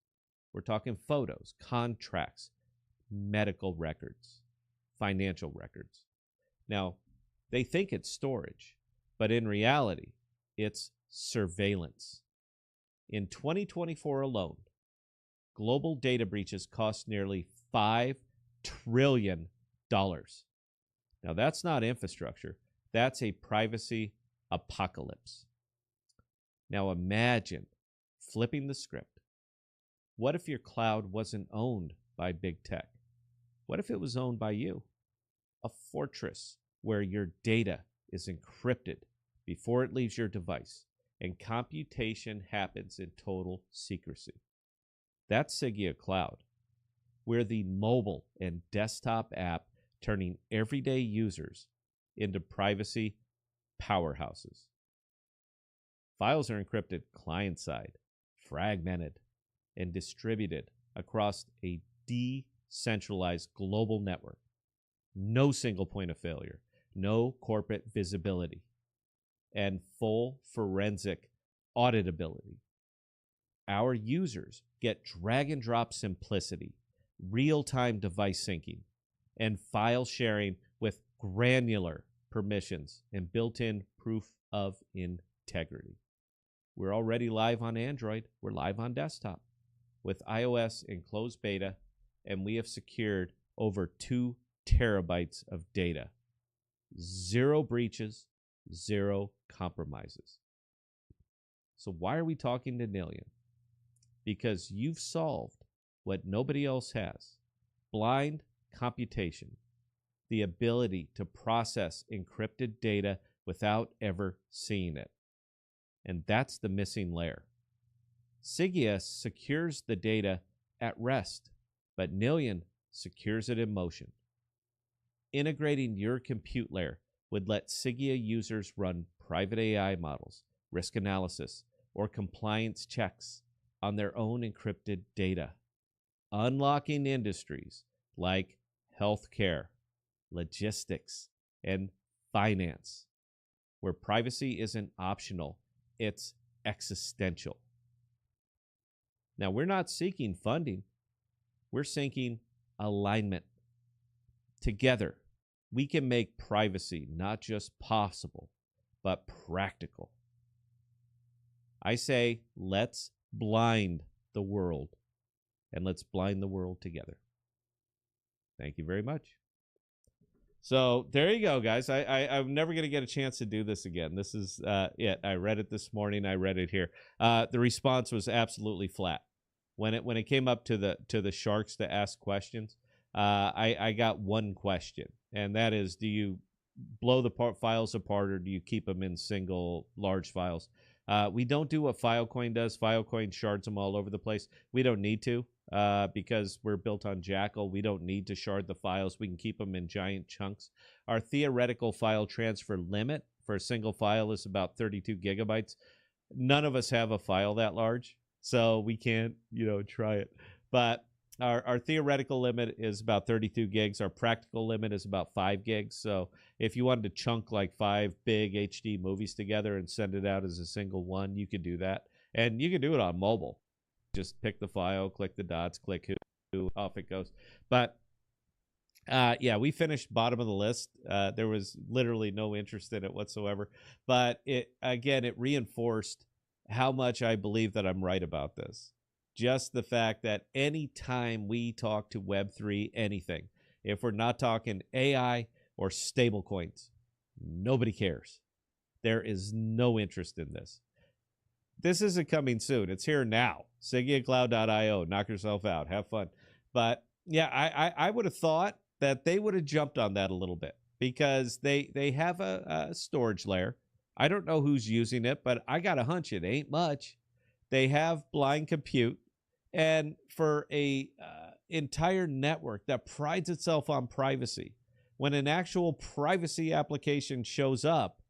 We're talking photos, contracts, medical records, financial records. Now, they think it's storage, but in reality, it's surveillance. In 2024 alone, global data breaches cost nearly $5 trillion. Now, that's not infrastructure. That's a privacy apocalypse. Now, imagine flipping the script. What if your cloud wasn't owned by big tech? What if it was owned by you? A fortress where your data is encrypted before it leaves your device, and computation happens in total secrecy. That's Sigea Cloud. We're the mobile and desktop app turning everyday users into privacy powerhouses. Files are encrypted client-side, fragmented, and distributed across a decentralized global network. No single point of failure, no corporate visibility, and full forensic auditability. Our users get drag and drop simplicity, real-time device syncing, and file sharing with granular permissions and built-in proof of integrity. We're already live on Android. We're live on desktop with iOS in closed beta, and we have secured over 2 terabytes of data. 0 breaches, 0 compromises. So why are we talking to Nillion? Because you've solved what nobody else has. Blind computation. The ability to process encrypted data without ever seeing it. And that's the missing layer. Sigea secures the data at rest, but Nillion secures it in motion. Integrating your compute layer would let Sigea users run private AI models, risk analysis, or compliance checks on their own encrypted data, unlocking industries like healthcare, logistics, and finance where privacy isn't optional, it's existential. Now, we're not seeking funding. We're seeking alignment. Together, we can make privacy not just possible, but practical. I say, let's blind the world, and let's blind the world together. Thank you very much. So there you go, guys. I'm never going to get a chance to do this again. This is it. I read it this morning. I read it here. The response was absolutely flat. When it came up to the sharks to ask questions, I got one question, and that is, do you blow the files apart, or do you keep them in single large files? We don't do what Filecoin does. Filecoin shards them all over the place. We don't need to because we're built on Jackal. We don't need to shard the files. We can keep them in giant chunks. Our theoretical file transfer limit for a single file is about 32 gigabytes. None of us have a file that large, so we can't, try it. But our theoretical limit is about 32 gigs. Our practical limit is about 5 gigs. So if you wanted to chunk like 5 big HD movies together and send it out as a single one, you could do that. And you can do it on mobile. Just pick the file, click the dots, click who, off it goes. But yeah, we finished bottom of the list. There was literally no interest in it whatsoever. But it reinforced how much I believe that I'm right about this. Just the fact that any time we talk to Web3 anything, if we're not talking AI or stablecoins, nobody cares. There is no interest in this. This isn't coming soon. It's here now. SigeaCloud.io. Knock yourself out. Have fun. But yeah, I would have thought that they would have jumped on that a little bit because they have a storage layer. I don't know who's using it, but I got a hunch it ain't much. They have blind compute. And for a entire network that prides itself on privacy, when an actual privacy application shows up,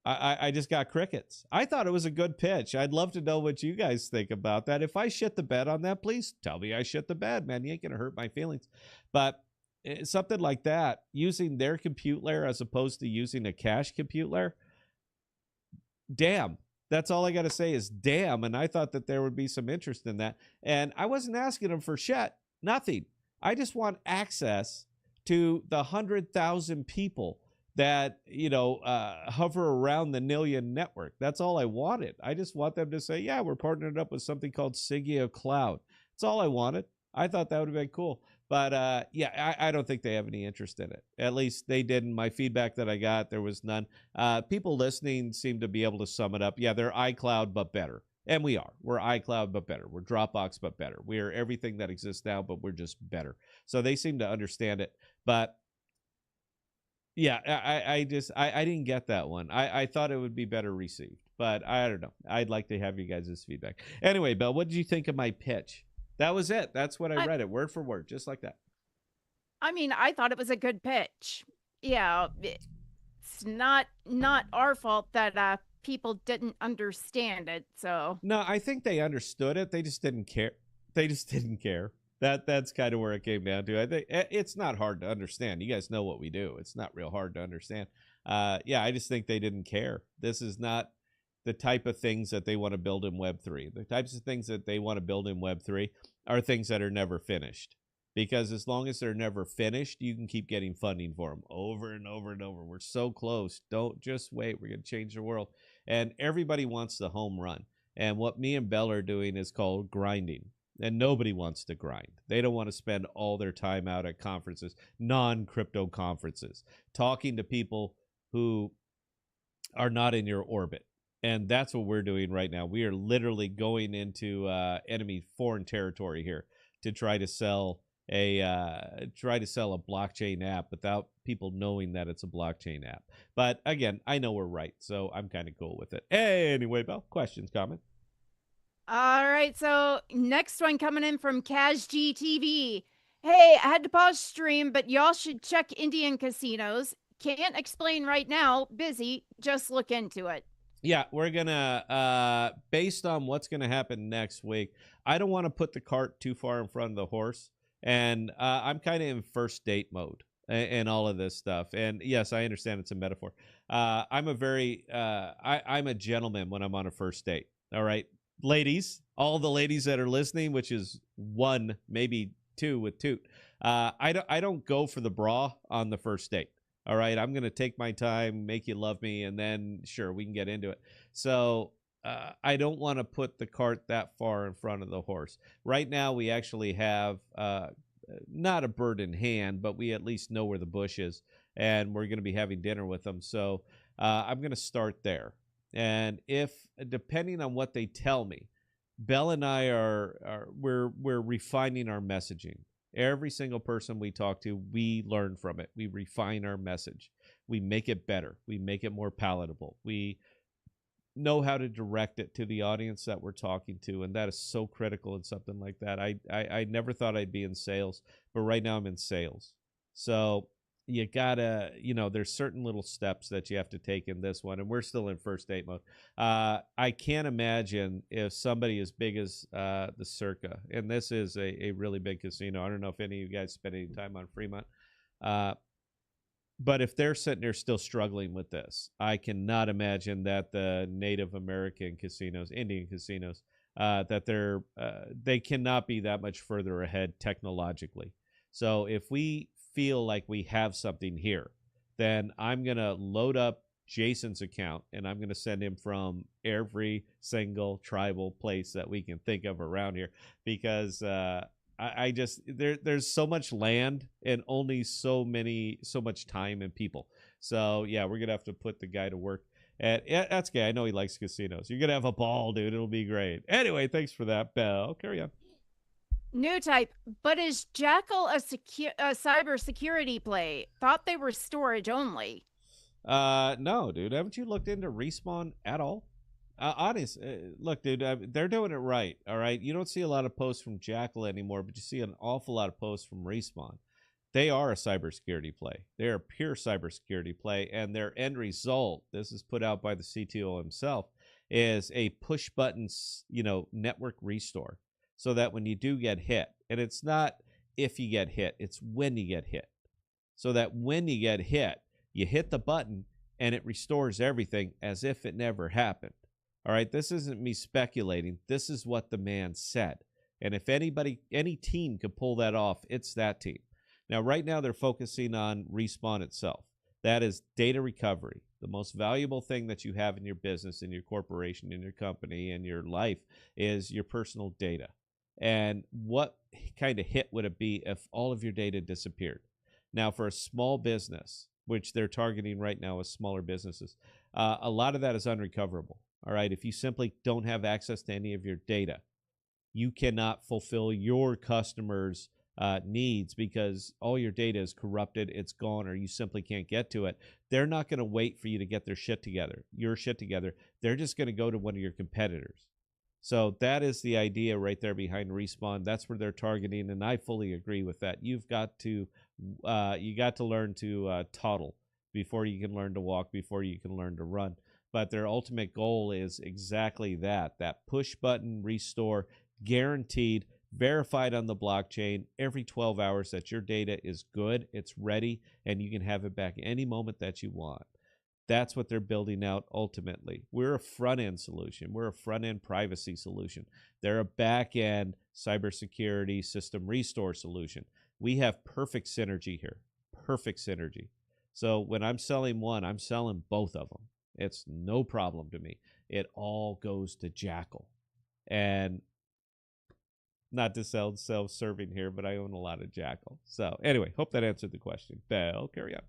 I just got crickets. I thought it was a good pitch. I'd love to know what you guys think about that. If I shit the bed on that, please tell me I shit the bed, man. You ain't going to hurt my feelings. But something like that, using their compute layer as opposed to using a cache compute layer, damn. That's all I got to say is damn. And I thought that there would be some interest in that. And I wasn't asking them for shit. Nothing. I just want access to the 100,000 people that, hover around the Nillion network. That's all I wanted. I just want them to say, yeah, we're partnered up with something called Sigea Cloud. That's all I wanted. I thought that would have been cool. But yeah, I don't think they have any interest in it. At least they didn't. My feedback that I got, there was none. People listening seem to be able to sum it up. Yeah, they're iCloud, but better. And we are. We're iCloud, but better. We're Dropbox, but better. We are everything that exists now, but we're just better. So they seem to understand it. But yeah, I didn't get that one. I thought it would be better received. But I don't know. I'd like to have you guys' feedback. Anyway, Bill, what did you think of my pitch? That was it. That's what I read it, word for word, just like that. I mean, I thought it was a good pitch. Yeah, it's not our fault that people didn't understand it. So no, I think they understood it. They just didn't care. That's kind of where it came down to. I think it's not hard to understand. You guys know what we do. It's not real hard to understand. Yeah, I just think they didn't care. This is not the type of things that they want to build in Web3. The types of things that they want to build in Web3 are things that are never finished. Because as long as they're never finished, you can keep getting funding for them over and over and over. We're so close. Don't just wait. We're going to change the world. And everybody wants the home run. And what me and Bell are doing is called grinding. And nobody wants to grind. They don't want to spend all their time out at conferences, non-crypto conferences, talking to people who are not in your orbit. And that's what we're doing right now. We are literally going into enemy foreign territory here to try to sell a blockchain app without people knowing that it's a blockchain app. But again, I know we're right, so I'm kind of cool with it. Anyway, Belle, questions, comments? all right, so next one coming in from CashGTV. Hey, I had to pause stream, but y'all should check Indian casinos. Can't explain right now. Busy. Just look into it. Yeah, we're going to, based on what's going to happen next week, I don't want to put the cart too far in front of the horse. And I'm kind of in first date mode and all of this stuff. And yes, I understand it's a metaphor. I'm a very I'm a gentleman when I'm on a first date. All right, ladies, all the ladies that are listening, which is one, maybe two with Toot. I don't go for the bra on the first date. All right, I'm gonna take my time, make you love me, and then sure we can get into it. So I don't want to put the cart that far in front of the horse. Right now, we actually have not a bird in hand, but we at least know where the bush is, and we're going to be having dinner with them. So I'm going to start there. And if, depending on what they tell me, Belle and I we're refining our messaging. Every single person we talk to, we learn from it. We refine our message. We make it better. We make it more palatable. We know how to direct it to the audience that we're talking to, and that is so critical in something like that. I never thought I'd be in sales, but right now I'm in sales. So you gotta, there's certain little steps that you have to take in this one, and we're still in first date mode. I can't imagine if somebody as big as the Circa, and this is a really big casino. I don't know if any of you guys spend any time on Fremont. But if they're sitting there still struggling with this, I cannot imagine that the Native American casinos, Indian casinos, that they cannot be that much further ahead technologically. So if we feel like we have something here, then I'm going to load up Jason's account and I'm going to send him from every single tribal place that we can think of around here, because I just there's so much land and only so much time and people. So yeah, we're gonna have to put the guy to work. And yeah, that's gay. I know he likes casinos. You're gonna have a ball, dude. It'll be great. Anyway, thanks for that, Belle. Carry on. New type, but is Jackal a cyber security play? Thought they were storage only. No, dude. Haven't you looked into Respawn at all? Honest, look, dude, they're doing it right. All right, you don't see a lot of posts from Jackal anymore, but you see an awful lot of posts from Respawn. They are a cybersecurity play. They are a pure cybersecurity play, and their end result, this is put out by the CTO himself, is a push button, network restore, so that when you do get hit, and it's not if you get hit, it's when you get hit, so that when you get hit, you hit the button and it restores everything as if it never happened. All right, this isn't me speculating. This is what the man said. And if any team could pull that off, it's that team. Now, right now, they're focusing on Respawn itself. That is data recovery. The most valuable thing that you have in your business, in your corporation, in your company, in your life is your personal data. And what kind of hit would it be if all of your data disappeared? Now, for a small business, which they're targeting right now as smaller businesses, a lot of that is unrecoverable. All right, if you simply don't have access to any of your data, you cannot fulfill your customers' needs because all your data is corrupted, it's gone, or you simply can't get to it. They're not going to wait for you to get your shit together. They're just going to go to one of your competitors. So that is the idea right there behind Respawn. That's where they're targeting, and I fully agree with that. You got to learn to toddle before you can learn to walk, before you can learn to run. But their ultimate goal is exactly that push button restore, guaranteed, verified on the blockchain every 12 hours that your data is good, it's ready, and you can have it back any moment that you want. That's what they're building out ultimately. We're a front-end solution. We're a front-end privacy solution. They're a back-end cybersecurity system restore solution. We have perfect synergy here. Perfect synergy. So when I'm selling one, I'm selling both of them. It's no problem to me. It all goes to Jackal. And not to sell self-serving here, but I own a lot of Jackal. So anyway, hope that answered the question. Belle, carry on.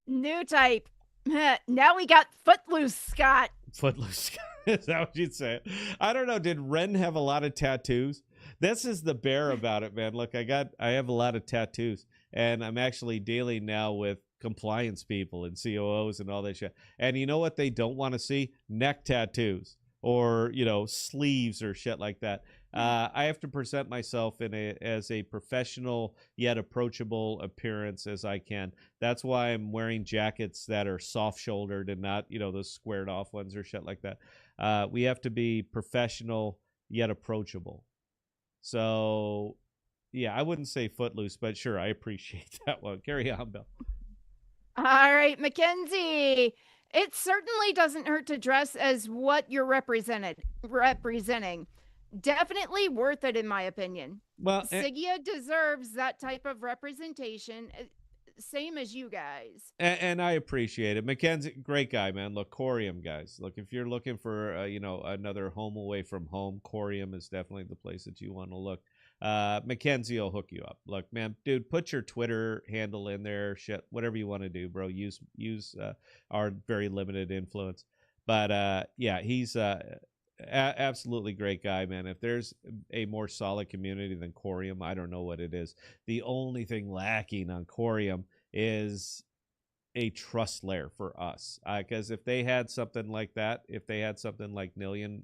New type. Now we got Footloose, Scott. Footloose. Is that what you'd say? I don't know. Did Ren have a lot of tattoos? This is the bear about it, man. Look, I have a lot of tattoos, and I'm actually dealing now with compliance people and COOs and all that shit. And you know what they don't want to see? Neck tattoos or, sleeves or shit like that. I have to present myself as a professional yet approachable appearance as I can. That's why I'm wearing jackets that are soft-shouldered and not, those squared-off ones or shit like that. We have to be professional yet approachable. So, yeah, I wouldn't say footloose, but sure, I appreciate that one. Carry on, Bill. All right, Mackenzie. It certainly doesn't hurt to dress as what you're representing. Definitely worth it, in my opinion. Well, Sigia deserves that type of representation, same as you guys. and I appreciate it. Mackenzie, great guy, man. Look, Corium, guys. Look, if you're looking for, another home away from home, Corium is definitely the place that you want to look. Mackenzie will hook you up. Look, man, dude, put your Twitter handle in there. Shit, whatever you want to do, bro. Use our very limited influence. But yeah, he's absolutely great guy, man. If there's a more solid community than Corium, I don't know what it is. The only thing lacking on Corium is a trust layer for us. Because if they had something like that, if they had something like Nillion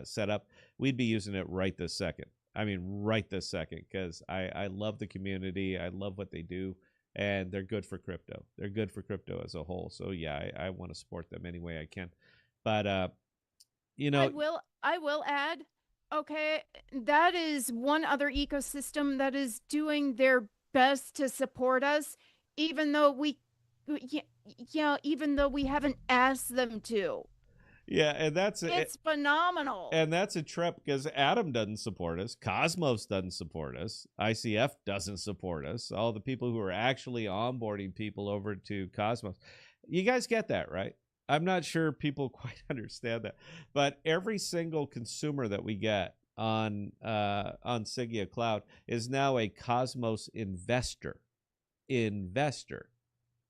set up, we'd be using it right this second. I mean, right this second, because I love the community. I love what they do, and they're good for crypto. They're good for crypto as a whole. So yeah, I want to support them any way I can. But you know, I will add, okay, that is one other ecosystem that is doing their best to support us, even though even though we haven't asked them to. yeah, and that's it. It's phenomenal. And that's a trip because Adam doesn't support us. Cosmos doesn't support us. ICF doesn't support us. All the people who are actually onboarding people over to Cosmos. You guys get that, right? I'm not sure people quite understand that. But every single consumer that we get on Sigea Cloud is now a Cosmos investor.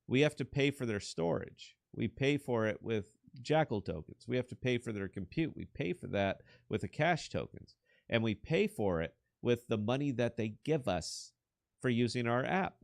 We have to pay for their storage. We pay for it with Jackal tokens. We have to pay for their compute. We pay for that with the cash tokens. And we pay for it with the money that they give us for using our app.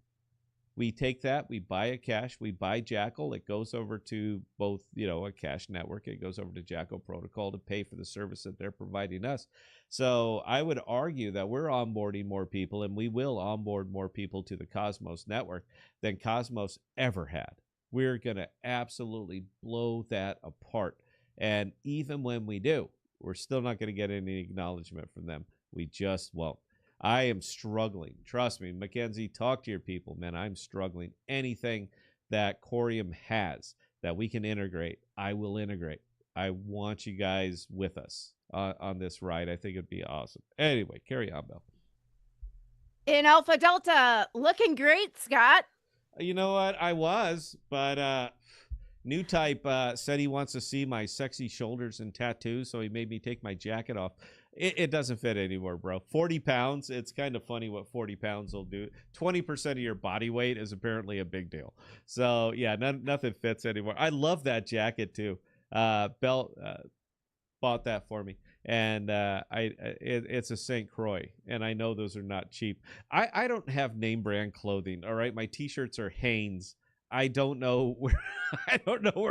We take that, we buy a cash, we buy Jackal. It goes over to both, a cash network. It goes over to Jackal Protocol to pay for the service that they're providing us. So I would argue that we're onboarding more people, and we will onboard more people to the Cosmos network than Cosmos ever had. We're going to absolutely blow that apart. And even when we do, we're still not going to get any acknowledgement from them. We just won't. I am struggling. Trust me, Mackenzie, talk to your people, man. I'm struggling. Anything that Corium has that we can integrate, I will integrate. I want you guys with us on this ride. I think it'd be awesome. Anyway, carry on, Bill. In Alpha Delta, looking great, Scott. You know what? I was, but New Type said he wants to see my sexy shoulders and tattoos, so he made me take my jacket off. It doesn't fit anymore, bro. 40 pounds. It's kind of funny what 40 pounds will do. 20% of your body weight is apparently a big deal. So yeah, nothing fits anymore. I love that jacket too. Bell bought that for me, and it's a St. Croix, and I know those are not cheap. I don't have name brand clothing. All right, my t-shirts are Hanes. I don't know where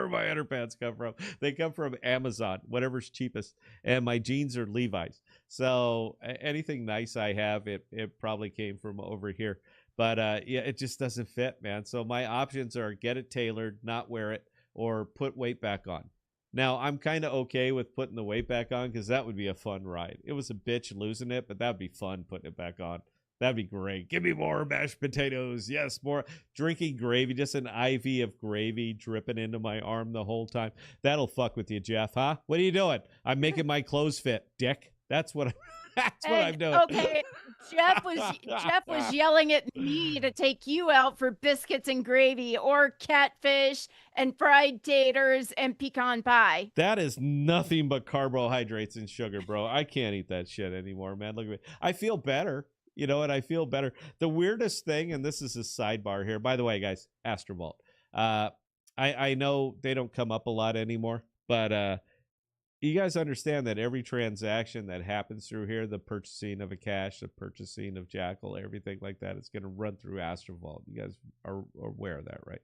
my underpants come from. They come from Amazon, whatever's cheapest. And my jeans are Levi's. So anything nice I have, it probably came from over here. But yeah, it just doesn't fit, man. So my options are get it tailored, not wear it, or put weight back on. Now, I'm kind of okay with putting the weight back on because that would be a fun ride. It was a bitch losing it, but that would be fun putting it back on. That'd be great. Give me more mashed potatoes. Yes, more drinking gravy, just an IV of gravy dripping into my arm the whole time. That'll fuck with you, Jeff, huh? What are you doing? I'm making my clothes fit, dick. That's what I'm doing. Okay, Jeff was yelling at me to take you out for biscuits and gravy or catfish and fried taters and pecan pie. That is nothing but carbohydrates and sugar, bro. I can't eat that shit anymore, man. Look at me. I feel better. You know what? I feel better. The weirdest thing, and this is a sidebar here. By the way, guys, Astrovault. I know they don't come up a lot anymore, but you guys understand that every transaction that happens through here, the purchasing of a cash, the purchasing of Jackal, everything like that, it's going to run through Astrovault. You guys are aware of that, right?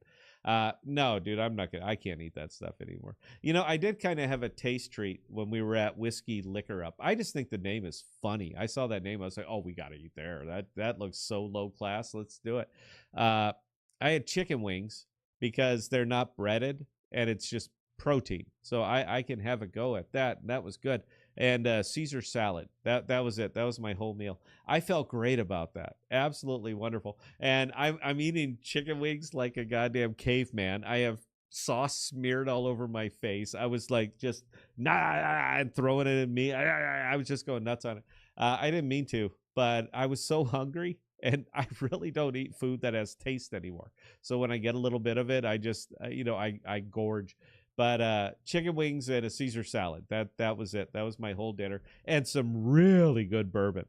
No, dude, I can't eat that stuff anymore. I did kind of have a taste treat when we were at Whiskey Liquor Up. I just think the name is funny. I saw that name. I was like, oh, we got to eat there. That looks so low class. Let's do it. I had chicken wings because they're not breaded and it's just protein. So I can have a go at that. And that was good. and Caesar salad. That was it. That was my whole meal. I felt great about that. Absolutely wonderful. And I'm eating chicken wings like a goddamn caveman. I have sauce smeared all over my face. I was like just and throwing it at me. I was just going nuts on it. I didn't mean to, but I was so hungry, and I really don't eat food that has taste anymore. So when I get a little bit of it, I just I gorge. But chicken wings and a Caesar salad. That was it. That was my whole dinner, and some really good bourbon.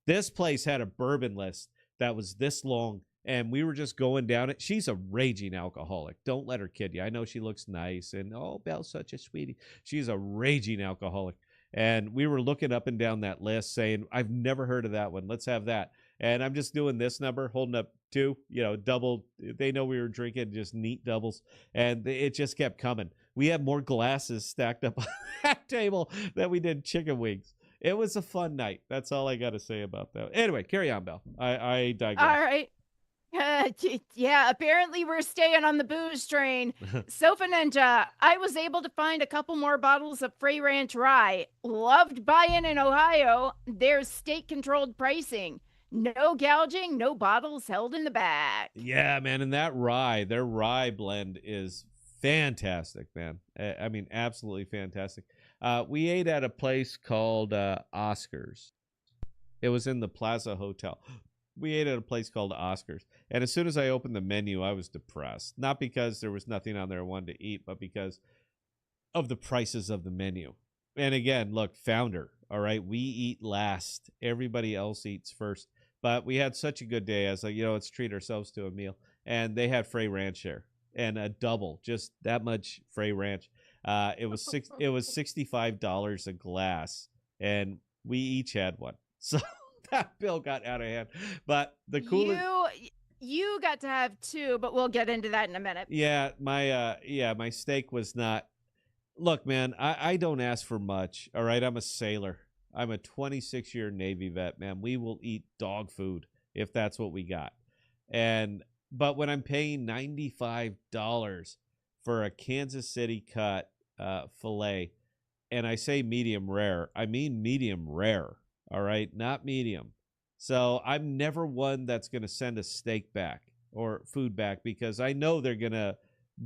This place had a bourbon list that was this long, and we were just going down it. She's a raging alcoholic. Don't let her kid you. I know she looks nice, and oh, Belle's such a sweetie. She's a raging alcoholic. And we were looking up and down that list saying, I've never heard of that one. Let's have that. And I'm just doing this number, holding up two, double. They know we were drinking just neat doubles. And it just kept coming. We had more glasses stacked up on that table than we did chicken wings. It was a fun night. That's all I got to say about that. Anyway, carry on, Belle. I digress. All right. Yeah, apparently we're staying on the booze train. Sofa Ninja, I was able to find a couple more bottles of Frey Ranch Rye. Loved buying in Ohio. There's state-controlled pricing. No gouging, no bottles held in the back. Yeah, man, and their rye blend is fantastic, man. I mean, absolutely fantastic. We ate at a place called Oscars. It was in the Plaza Hotel. We ate at a place called Oscars. And as soon as I opened the menu, I was depressed. Not because there was nothing on there I wanted to eat, but because of the prices of the menu. And again, look, Founder, all right? We eat last. Everybody else eats first. But we had such a good day. I was like, let's treat ourselves to a meal. And they had Frey Ranch there. And a double, just that much Frey Ranch. It was $65 a glass. And we each had one. So that bill got out of hand. But the coolest... You got to have two, but we'll get into that in a minute. Yeah, my steak was not... Look, man, I don't ask for much, all right? I'm a sailor. I'm a 26-year Navy vet, man. We will eat dog food if that's what we got. But when I'm paying $95 for a Kansas City cut filet, and I say medium rare, I mean medium rare, all right? Not medium. So I'm never one that's going to send a steak back or food back because I know they're going to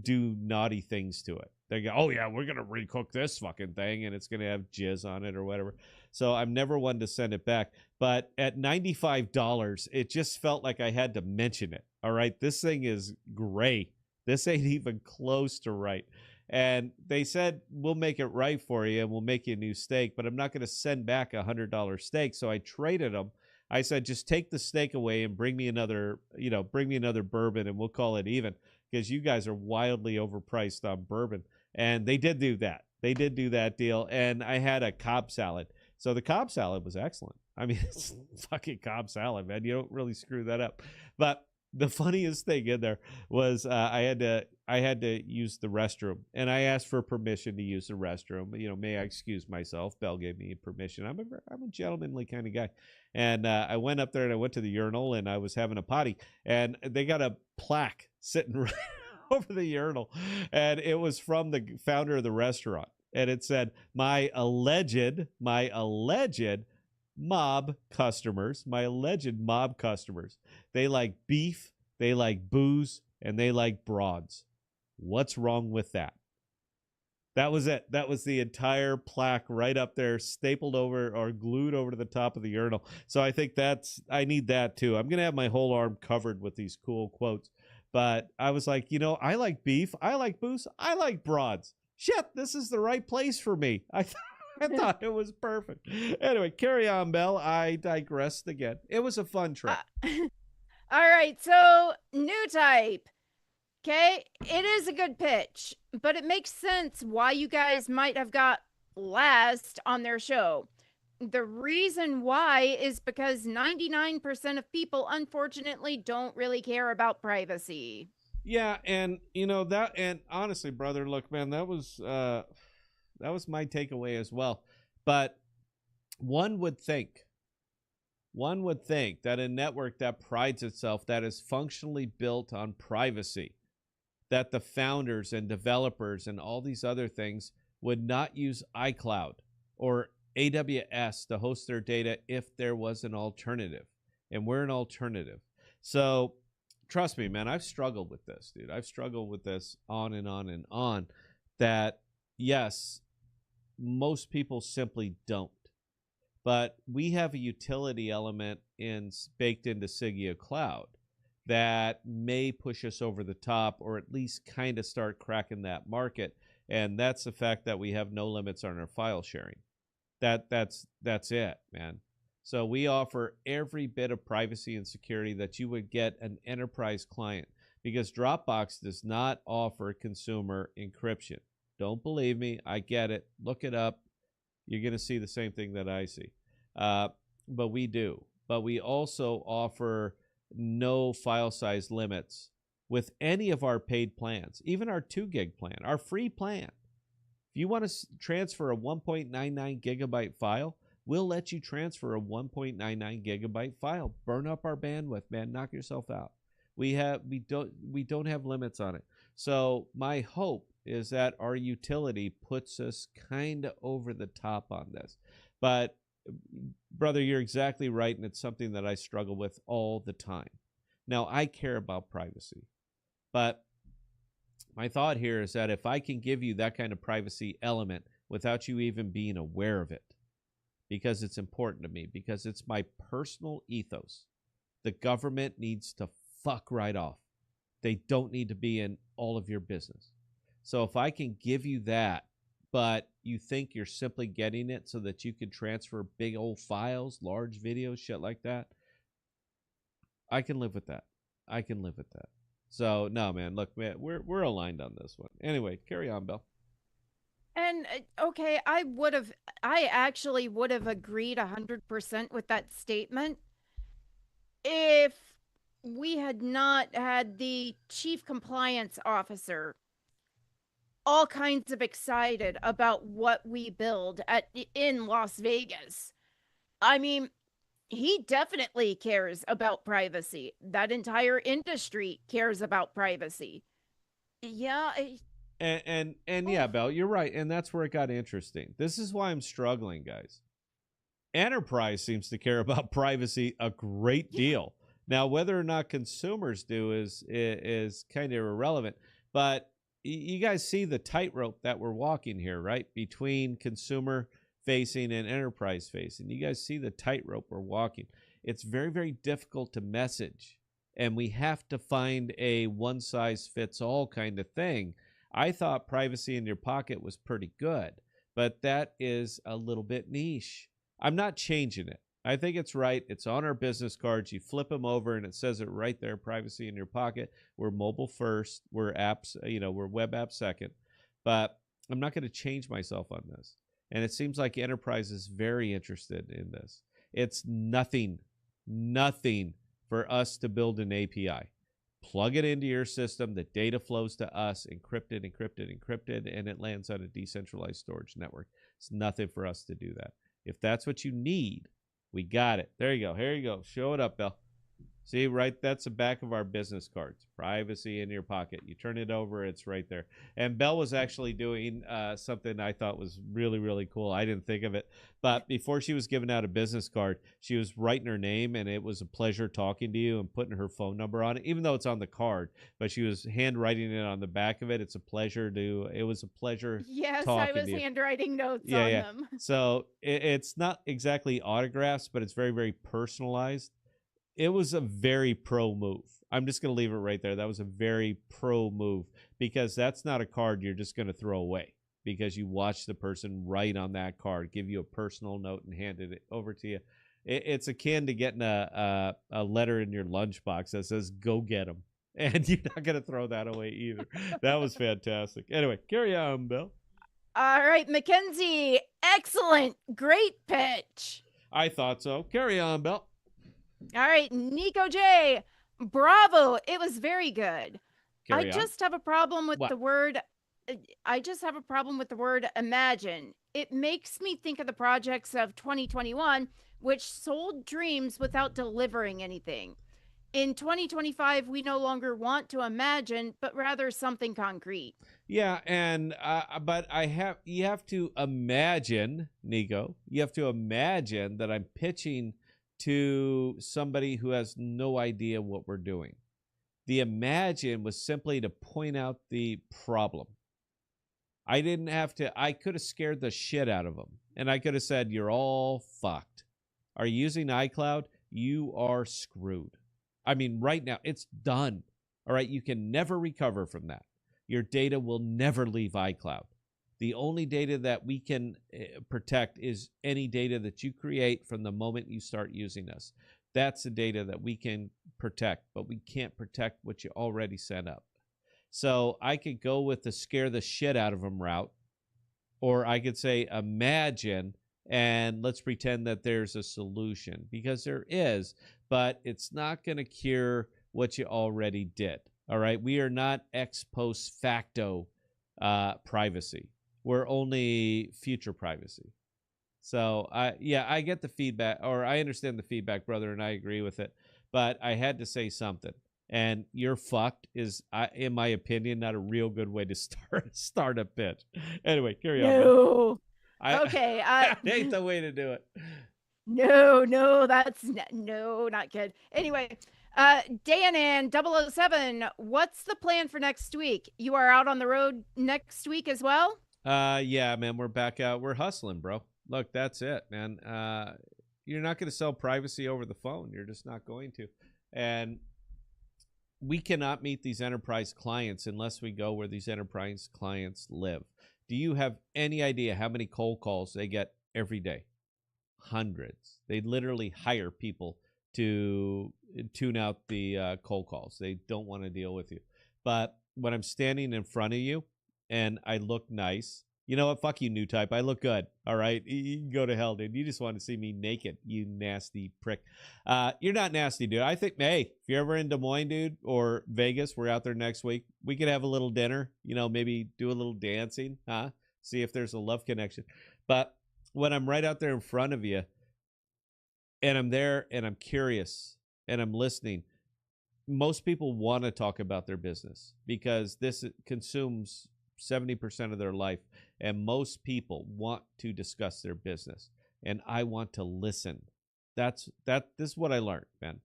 do naughty things to it. They go, oh, yeah, we're going to recook this fucking thing, and it's going to have jizz on it or whatever. So I'm never one to send it back. But at $95, it just felt like I had to mention it. All right, this thing is gray. This ain't even close to right. And they said, we'll make it right for you, and we'll make you a new steak, but I'm not going to send back a $100 steak. So I traded them. I said, just take the steak away and bring me another bourbon, and we'll call it even, because you guys are wildly overpriced on bourbon. And they did do that. They did do that deal. And I had a Cobb salad. So the Cobb salad was excellent. I mean, it's fucking Cobb salad, man. You don't really screw that up. But the funniest thing in there was I had to use the restroom, and I asked for permission to use the restroom. May I excuse myself? Belle gave me permission. I'm a gentlemanly kind of guy, and I went up there and I went to the urinal and I was having a potty, and they got a plaque sitting right over the urinal, and it was from the founder of the restaurant, and it said, my alleged mob customers, they like beef, they like booze, and they like broads. What's wrong with that? That was it. That was the entire plaque right up there, stapled over or glued over to the top of the urinal. So I think I need that too. I'm going to have my whole arm covered with these cool quotes. But I was like, I like beef, I like booze, I like broads. Shit, this is the right place for me. I thought it was perfect. Anyway, carry on, Belle. I digressed again. It was a fun trip. All right, so new type. Okay, it is a good pitch, but it makes sense why you guys might have got last on their show. The reason why is because 99% of people, unfortunately, don't really care about privacy. Yeah, and and honestly, brother, look, man, that was my takeaway as well. But one would think that a network that prides itself, that is functionally built on privacy, that the founders and developers and all these other things would not use iCloud or AWS to host their data if there was an alternative. And we're an alternative. So trust me, man, I've struggled with this, dude. I've struggled with this on and on and on. That, yes, most people simply don't. But we have a utility element baked into Sigea Cloud that may push us over the top, or at least kind of start cracking that market. And that's the fact that we have no limits on our file sharing. That's it, man. So we offer every bit of privacy and security that you would get an enterprise client, because Dropbox does not offer consumer encryption. Don't believe me. I get it. Look it up. You're going to see the same thing that I see. But we do. But we also offer no file size limits with any of our paid plans, even our 2 gig plan, our free plan. If you want to transfer a 1.99 gigabyte file, we'll let you transfer a 1.99 gigabyte file. Burn up our bandwidth, man. Knock yourself out. We don't have limits on it. So my hope is that our utility puts us kind of over the top on this. But brother, you're exactly right, and it's something that I struggle with all the time. Now, I care about privacy, but my thought here is that if I can give you that kind of privacy element without you even being aware of it, because it's important to me, because it's my personal ethos, the government needs to fuck right off. They don't need to be in all of your business. So if I can give you that, but you think you're simply getting it so that you can transfer big old files, large videos, shit like that, I can live with that. I can live with that. So no, man, look, man, we're aligned on this one. Anyway, carry on, Belle. And okay, I actually would have agreed 100% with that statement if we had not had the chief compliance officer all kinds of excited about what we build in Las Vegas. I mean, he definitely cares about privacy. That entire industry cares about privacy. Yeah. And yeah, Belle, you're right, and that's where it got interesting. This is why I'm struggling, guys. Enterprise seems to care about privacy a great deal. Now, whether or not consumers do is kind of irrelevant, but you guys see the tightrope that we're walking here, right? Between consumer facing and enterprise facing. You guys see the tightrope we're walking. It's very, very difficult to message, and we have to find a one size fits all kind of thing. I thought privacy in your pocket was pretty good, but that is a little bit niche. I'm not changing it. I think it's right. It's on our business cards. You flip them over and it says it right there, privacy in your pocket. We're mobile first. We're apps, we're web app second. But I'm not going to change myself on this. And it seems like enterprise is very interested in this. It's nothing for us to build an API. Plug it into your system. The data flows to us, encrypted, and it lands on a decentralized storage network. It's nothing for us to do that. If that's what you need, we got it. There you go. Here you go. Show it up, Belle. See, right? That's the back of our business cards. Privacy in your pocket. You turn it over, it's right there. And Belle was actually doing something I thought was really, really cool. I didn't think of it. But before she was giving out a business card, she was writing her name, and it was a pleasure talking to you, and putting her phone number on it, even though it's on the card. But she was handwriting it on the back of it. It was a pleasure Yes, I talking was to you. handwriting notes on Yeah. them. So it's not exactly autographs, but it's very, very personalized. It was a very pro move. I'm just going to leave it right there. That was a very pro move, because that's not a card you're just going to throw away, because you watch the person write on that card, give you a personal note, and hand it over to you. It's akin to getting a letter in your lunchbox that says, go get them. And you're not going to throw that away either. That was fantastic. Anyway, carry on, Bill. All right, Mackenzie. Excellent. Great pitch. I thought so. Carry on, Bill. All right, Nico J. Bravo. It was very good. Carry I on. just have a problem with What? the word. I just have a problem with the word imagine. It makes me think of the projects of 2021, which sold dreams without delivering anything. In 2025, we no longer want to imagine, but rather something concrete. Yeah, and but you have to imagine, Nico. You have to imagine that I'm pitching to somebody who has no idea what we're doing. The imagine was simply to point out the problem. I didn't have to. I could have scared the shit out of them, and I could have said, "You're all fucked. Are you using iCloud? You are screwed." I mean, right now it's done. All right, you can never recover from that. Your data will never leave iCloud. The only data that we can protect is any data that you create from the moment you start using us. That's the data that we can protect, but we can't protect what you already sent up. So I could go with the scare the shit out of them route, or I could say imagine and let's pretend that there's a solution, because there is, but it's not going to cure what you already did. All right. We are not ex post facto privacy. We're only future privacy. So I get the feedback, or I understand the feedback, brother, and I agree with it. But I had to say something. And you're fucked is, in my opinion, not a real good way to start a pitch. Anyway, carry on. No. I, Okay. I hate the way to do it. No, that's no, not good. Anyway, Dan 007, what's the plan for next week? You are out on the road next week as well? Yeah, man, we're back out. We're hustling, bro. Look, that's it, man. You're not going to sell privacy over the phone. You're just not going to. And we cannot meet these enterprise clients unless we go where these enterprise clients live. Do you have any idea how many cold calls they get every day? Hundreds. They literally hire people to tune out the cold calls. They don't want to deal with you. But when I'm standing in front of you and I look nice, you know what? Fuck you, new type. I look good. All right. You can go to hell, dude. You just want to see me naked, you nasty prick. You're not nasty, dude. I think, hey, if you're ever in Des Moines, dude, or Vegas, we're out there next week. We could have a little dinner, maybe do a little dancing, huh? See if there's a love connection. But when I'm right out there in front of you and I'm there and I'm curious and I'm listening, most people want to talk about their business because this consumes 70% of their life. And most people want to discuss their business. And I want to listen. This is what I learned, man.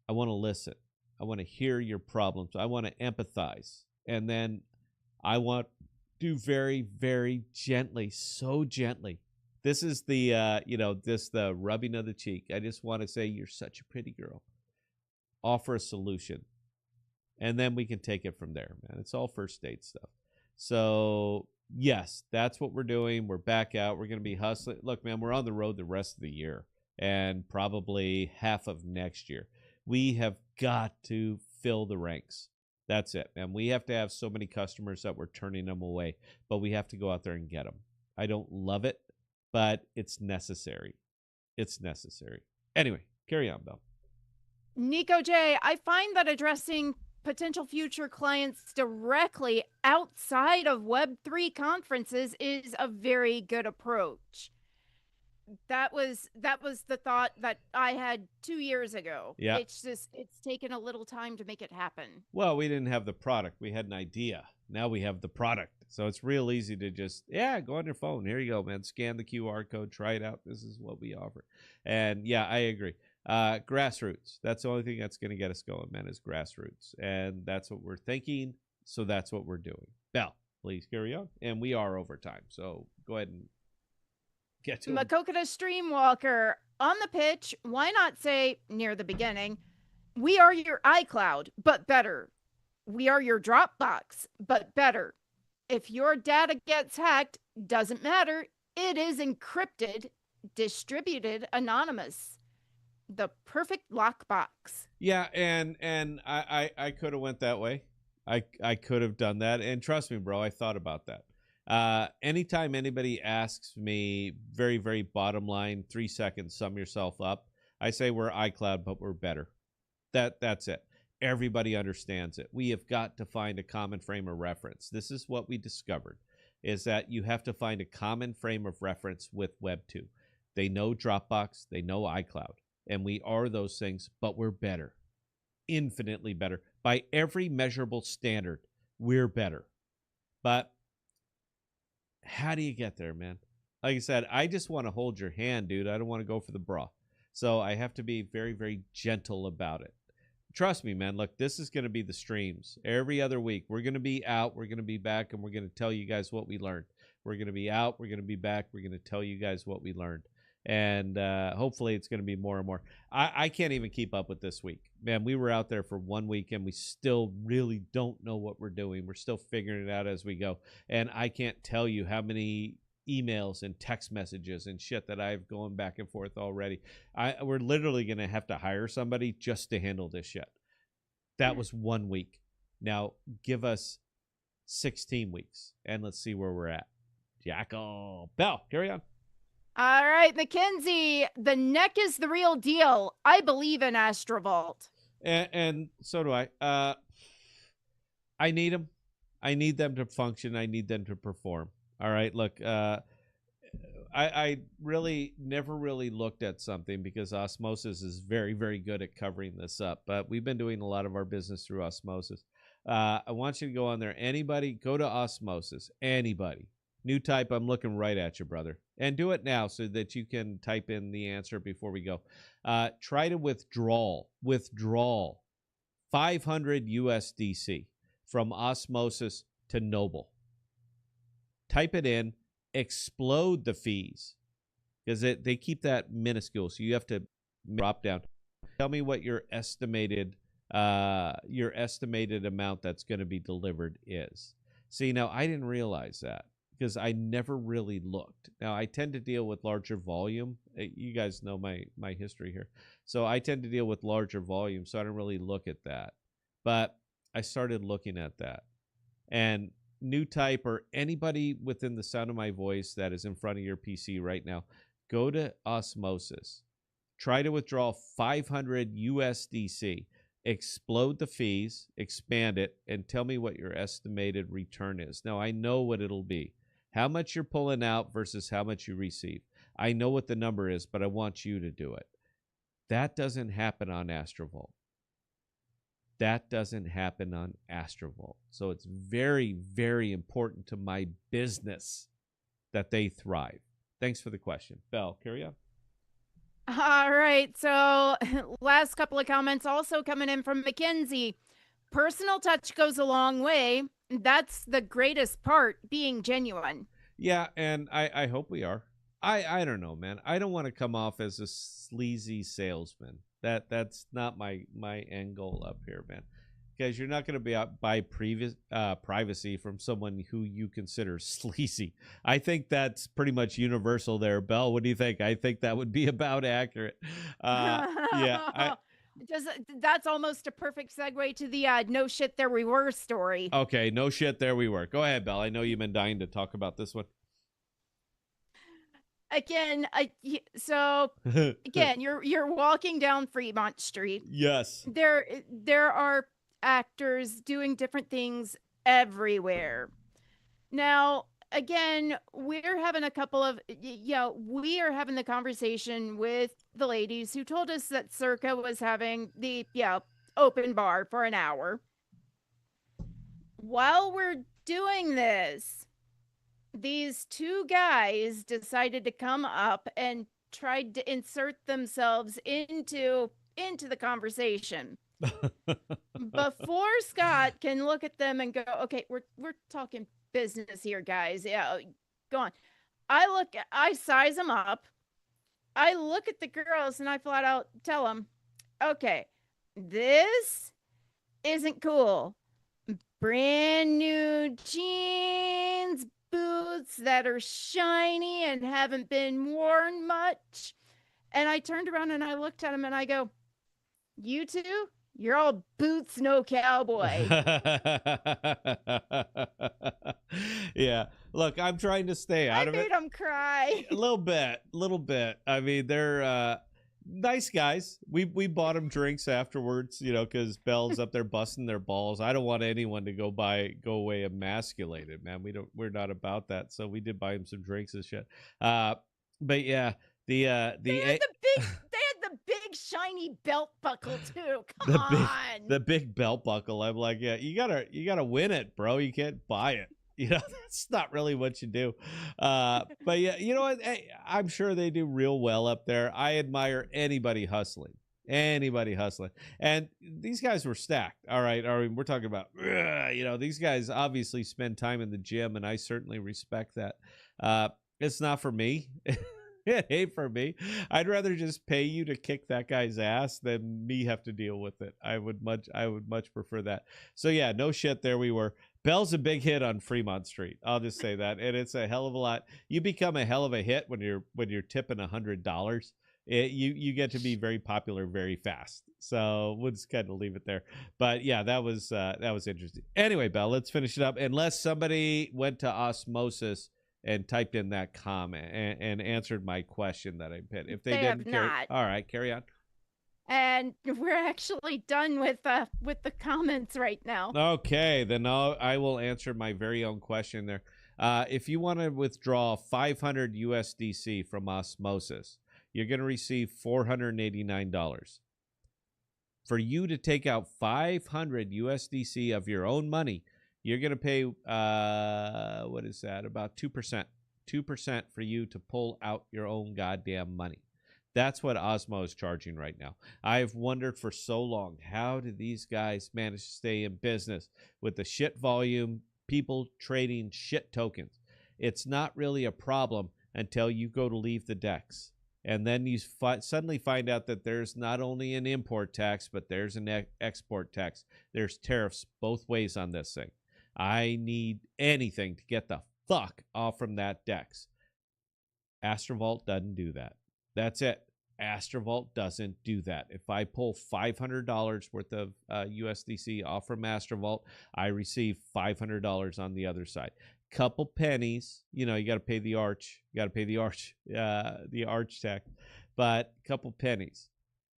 I want to listen. I want to hear your problems. I want to empathize. And then I want to very, very gently, so gently. This is the, the rubbing of the cheek. I just want to say, you're such a pretty girl. Offer a solution. And then we can take it from there, man. It's all first date stuff. So, yes, that's what we're doing. We're back out. We're going to be hustling. Look, man, we're on the road the rest of the year and probably half of next year. We have got to fill the ranks. That's it, man. We have to have so many customers that we're turning them away, but we have to go out there and get them. I don't love it, but it's necessary. It's necessary. Anyway, carry on, Bill. Nico J, I find that addressing potential future clients directly outside of Web3 conferences is a very good approach. That was the thought that I had 2 years ago. Yeah. It's taken a little time to make it happen. Well, we didn't have the product. We had an idea. Now we have the product. So it's real easy to just, go on your phone. Here you go, man. Scan the QR code. Try it out. This is what we offer. And yeah, I agree. Grassroots. That's the only thing that's going to get us going, man, is grassroots. And that's what we're thinking. So that's what we're doing. Bell, please carry on. And we are over time. So go ahead and get to it. Makokata Streamwalker, on the pitch, why not say near the beginning, we are your iCloud, but better. We are your Dropbox, but better. If your data gets hacked, doesn't matter. It is encrypted, distributed, anonymous. The perfect lockbox. Yeah, and I could have went that way. I could have done that. And trust me, bro, I thought about that. Anytime anybody asks me very, very bottom line, 3 seconds, sum yourself up, I say we're iCloud, but we're better. That's it. Everybody understands it. We have got to find a common frame of reference. This is what we discovered, is that you have to find a common frame of reference with Web 2. They know Dropbox, they know iCloud, and we are those things, but we're better. infinitely better. By every measurable standard, we're better. But how do you get there, man? Like I said, I just want to hold your hand, dude. I don't want to go for the bra. So I have to be very, very gentle about it. Trust me, man. Look, this is going to be the streams every other week. We're going to be out. We're going to be back, and we're going to tell you guys what we learned. We're going to be out. We're going to be back. We're going to tell you guys what we learned. And hopefully it's going to be more and more. I can't even keep up with this week. Man, we were out there for 1 week, and we still really don't know what we're doing. We're still figuring it out as we go. And I can't tell you how many emails and text messages and shit that I've gone back and forth already. We're literally going to have to hire somebody just to handle this shit. That was 1 week. Now give us 16 weeks, and let's see where we're at. Jackal. Bell, carry on. All right, Mackenzie, the neck is the real deal. I believe in Astrovault. And so do I. I need them. I need them to function. I need them to perform. All right. Look, I really never really looked at something because Osmosis is very, very good at covering this up. But we've been doing a lot of our business through Osmosis. I want you to go on there. Anybody, go to Osmosis. Anybody. New type, I'm looking right at you, brother. And do it now so that you can type in the answer before we go. Try to withdraw 500 USDC from Osmosis to Noble. Type it in, explode the fees because they keep that minuscule. So you have to drop down. Tell me what your estimated amount that's going to be delivered is. See, now I didn't realize that because I never really looked. Now I tend to deal with larger volume. You guys know my history here. So I tend to deal with larger volume, so I don't really look at that. But I started looking at that. And new type or anybody within the sound of my voice that is in front of your PC right now, go to Osmosis. Try to withdraw 500 USDC. Explode the fees, expand it, and tell me what your estimated return is. Now, I know what it'll be. How much you're pulling out versus how much you receive. I know what the number is, but I want you to do it. That doesn't happen on Astrovault. That doesn't happen on Astrovault. So it's very, very important to my business that they thrive. Thanks for the question. Belle, carry on. All right. So, last couple of comments also coming in from Mackenzie. Personal touch goes a long way. That's the greatest part, being genuine. Yeah, and I hope we are. I don't know, man. I don't want to come off as a sleazy salesman. That's not my end goal up here, man. Because you're not going to be out by privacy from someone who you consider sleazy. I think that's pretty much universal there. Belle, what do you think? I think that would be about accurate. Yeah. That's almost a perfect segue to the no shit there we were story. Okay, no shit, there we were. Go ahead, Belle. I know you've been dying to talk about this one. Again, you're walking down Fremont Street. Yes. There are actors doing different things everywhere. Now, again, we're having we are having the conversation with the ladies who told us that Circa was having the open bar for an hour. While we're doing this, these two guys decided to come up and tried to insert themselves into the conversation. Before Scott can look at them and go, okay, we're talking business here, guys. Yeah, go on. I size them up. I look at the girls and I flat out tell them, okay, this isn't cool. Brand new jeans, boots that are shiny and haven't been worn much. And I turned around and I looked at him and I go, you two, you're all boots, no cowboy. Yeah. Look, I'm trying to stay out of it. I made them cry. A little bit. I mean, they're nice guys. We bought them drinks afterwards, because Belle's up there busting their balls. I don't want anyone to go away emasculated, man. We're not about that. So we did buy him some drinks and shit. But yeah, they had the big shiny belt buckle too. Come the big on. the big belt buckle. I'm like, yeah, you gotta win it, bro. You can't buy it. That's not really what you do. But yeah, you know what? Hey, I'm sure they do real well up there. I admire anybody hustling. Anybody hustling. And these guys were stacked. All right. We're talking about, these guys obviously spend time in the gym, and I certainly respect that. It's not for me. It ain't for me. I'd rather just pay you to kick that guy's ass than me have to deal with it. I would much prefer that. So yeah, no shit. There we were. Bell's a big hit on Fremont Street. I'll just say that, and it's a hell of a lot. You become a hell of a hit when you're tipping $100. You get to be very popular very fast. So we'll just kind of leave it there. But yeah, that was interesting. Anyway, Bell, let's finish it up. Unless somebody went to Osmosis and typed in that comment and answered my question that I put. If they didn't, have not. All right, carry on. And we're actually done with the comments right now. Okay, then I will answer my very own question there. If you want to withdraw 500 USDC from Osmosis, you're going to receive $489. For you to take out 500 USDC of your own money, you're going to pay, what is that? About 2%. 2% for you to pull out your own goddamn money. That's what Osmo is charging right now. I've wondered for so long, how do these guys manage to stay in business with the shit volume, people trading shit tokens? It's not really a problem until you go to leave the DEX. And then you suddenly find out that there's not only an import tax, but there's an export tax. There's tariffs both ways on this thing. I need anything to get the fuck off from that DEX. Astrovault doesn't do that. That's it. Astrovault doesn't do that. If I pull $500 worth of USDC off from Astrovault, I receive $500 on the other side. Couple pennies, you got to pay the arch. You got to pay the arch tax, but couple pennies.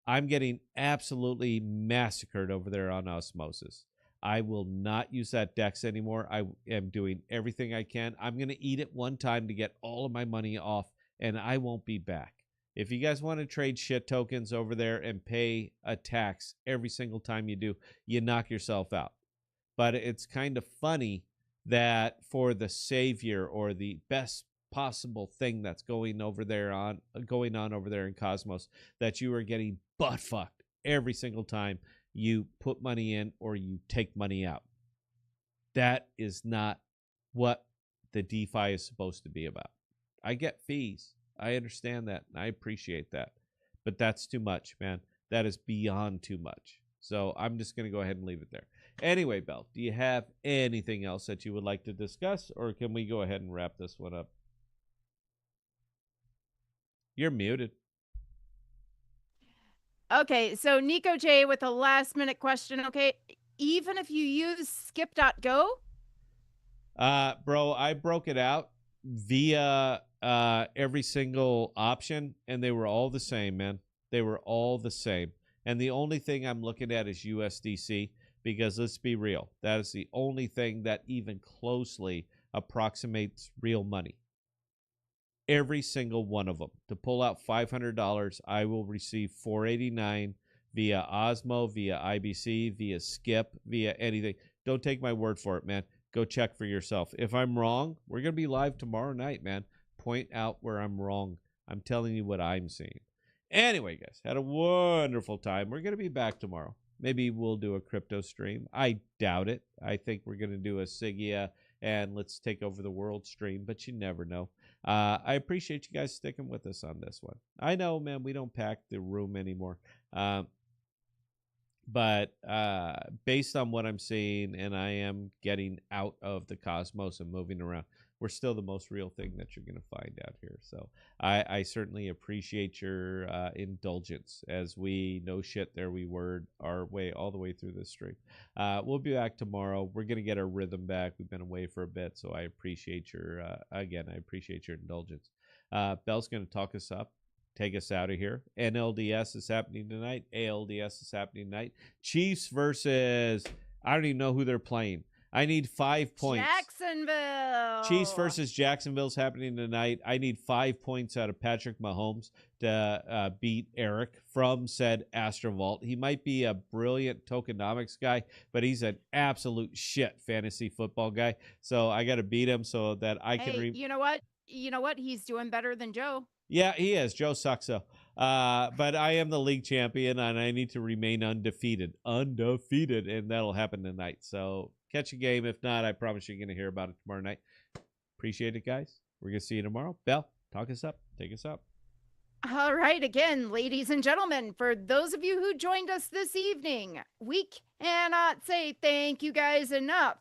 I'm getting absolutely massacred over there on Osmosis. I will not use that DEX anymore. I am doing everything I can. I'm going to eat it one time to get all of my money off, and I won't be back. If you guys want to trade shit tokens over there and pay a tax every single time you do, you knock yourself out. But it's kind of funny that for the savior or the best possible thing that's going on over there in Cosmos, that you are getting butt fucked every single time you put money in or you take money out. That is not what the DeFi is supposed to be about. I get fees. I understand that, and I appreciate that. But that's too much, man. That is beyond too much. So I'm just going to go ahead and leave it there. Anyway, Bell, do you have anything else that you would like to discuss, or can we go ahead and wrap this one up? You're muted. Okay, so Nico J with a last minute question. Okay, even if you use skip.go? Bro, I broke it out via every single option, and they were all the same, man. They were all the same. And the only thing I'm looking at is USDC, because let's be real, that is the only thing that even closely approximates real money. Every single one of them. To pull out $500, I will receive $489 via Osmo, via IBC, via Skip, via anything. Don't take my word for it, man. Go check for yourself. If I'm wrong, we're going to be live tomorrow night, man. Point out where I'm wrong. I'm telling you what I'm seeing. Anyway, guys, had a wonderful time. We're going to be back tomorrow. Maybe we'll do a crypto stream. I doubt it. I think we're going to do a Sigea and let's take over the world stream, but you never know. I appreciate you guys sticking with us on this one. I know, man, we don't pack the room anymore. But based on what I'm seeing, and I am getting out of the cosmos and moving around, we're still the most real thing that you're going to find out here. So I certainly appreciate your indulgence as we no shit there we were our way all the way through this stream. We'll be back tomorrow. We're going to get our rhythm back. We've been away for a bit, so I appreciate your I appreciate your indulgence. Bell's going to talk us up, take us out of here. NLDS is happening tonight. ALDS is happening tonight. Chiefs versus, I don't even know who they're playing. I need 5 points. Jacksonville. Chiefs versus Jacksonville's happening tonight. I need 5 points out of Patrick Mahomes to beat Eric from said Astrovault. He might be a brilliant tokenomics guy, but he's an absolute shit fantasy football guy. So I got to beat him so that I can. Hey, you know what? You know what? He's doing better than Joe. Yeah, he is. Joe sucks though. But I am the league champion, and I need to remain undefeated, and that'll happen tonight. So catch a game. If not, I promise you're going to hear about it tomorrow night. Appreciate it, guys. We're going to see you tomorrow. Belle, talk us up. Take us up. All right, again, ladies and gentlemen, for those of you who joined us this evening, we cannot say thank you guys enough.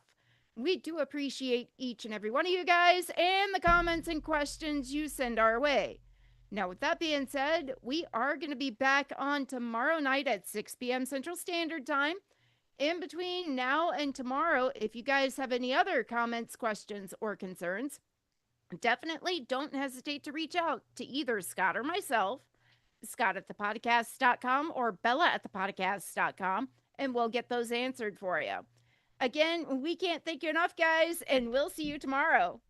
We do appreciate each and every one of you guys and the comments and questions you send our way. Now, with that being said, we are going to be back on tomorrow night at 6 p.m. Central Standard Time. In between now and tomorrow, if you guys have any other comments, questions, or concerns, definitely don't hesitate to reach out to either Scott or myself, Scott at ThePodocasts.com or Bella at ThePodocasts.com, and we'll get those answered for you. Again, we can't thank you enough, guys, and we'll see you tomorrow.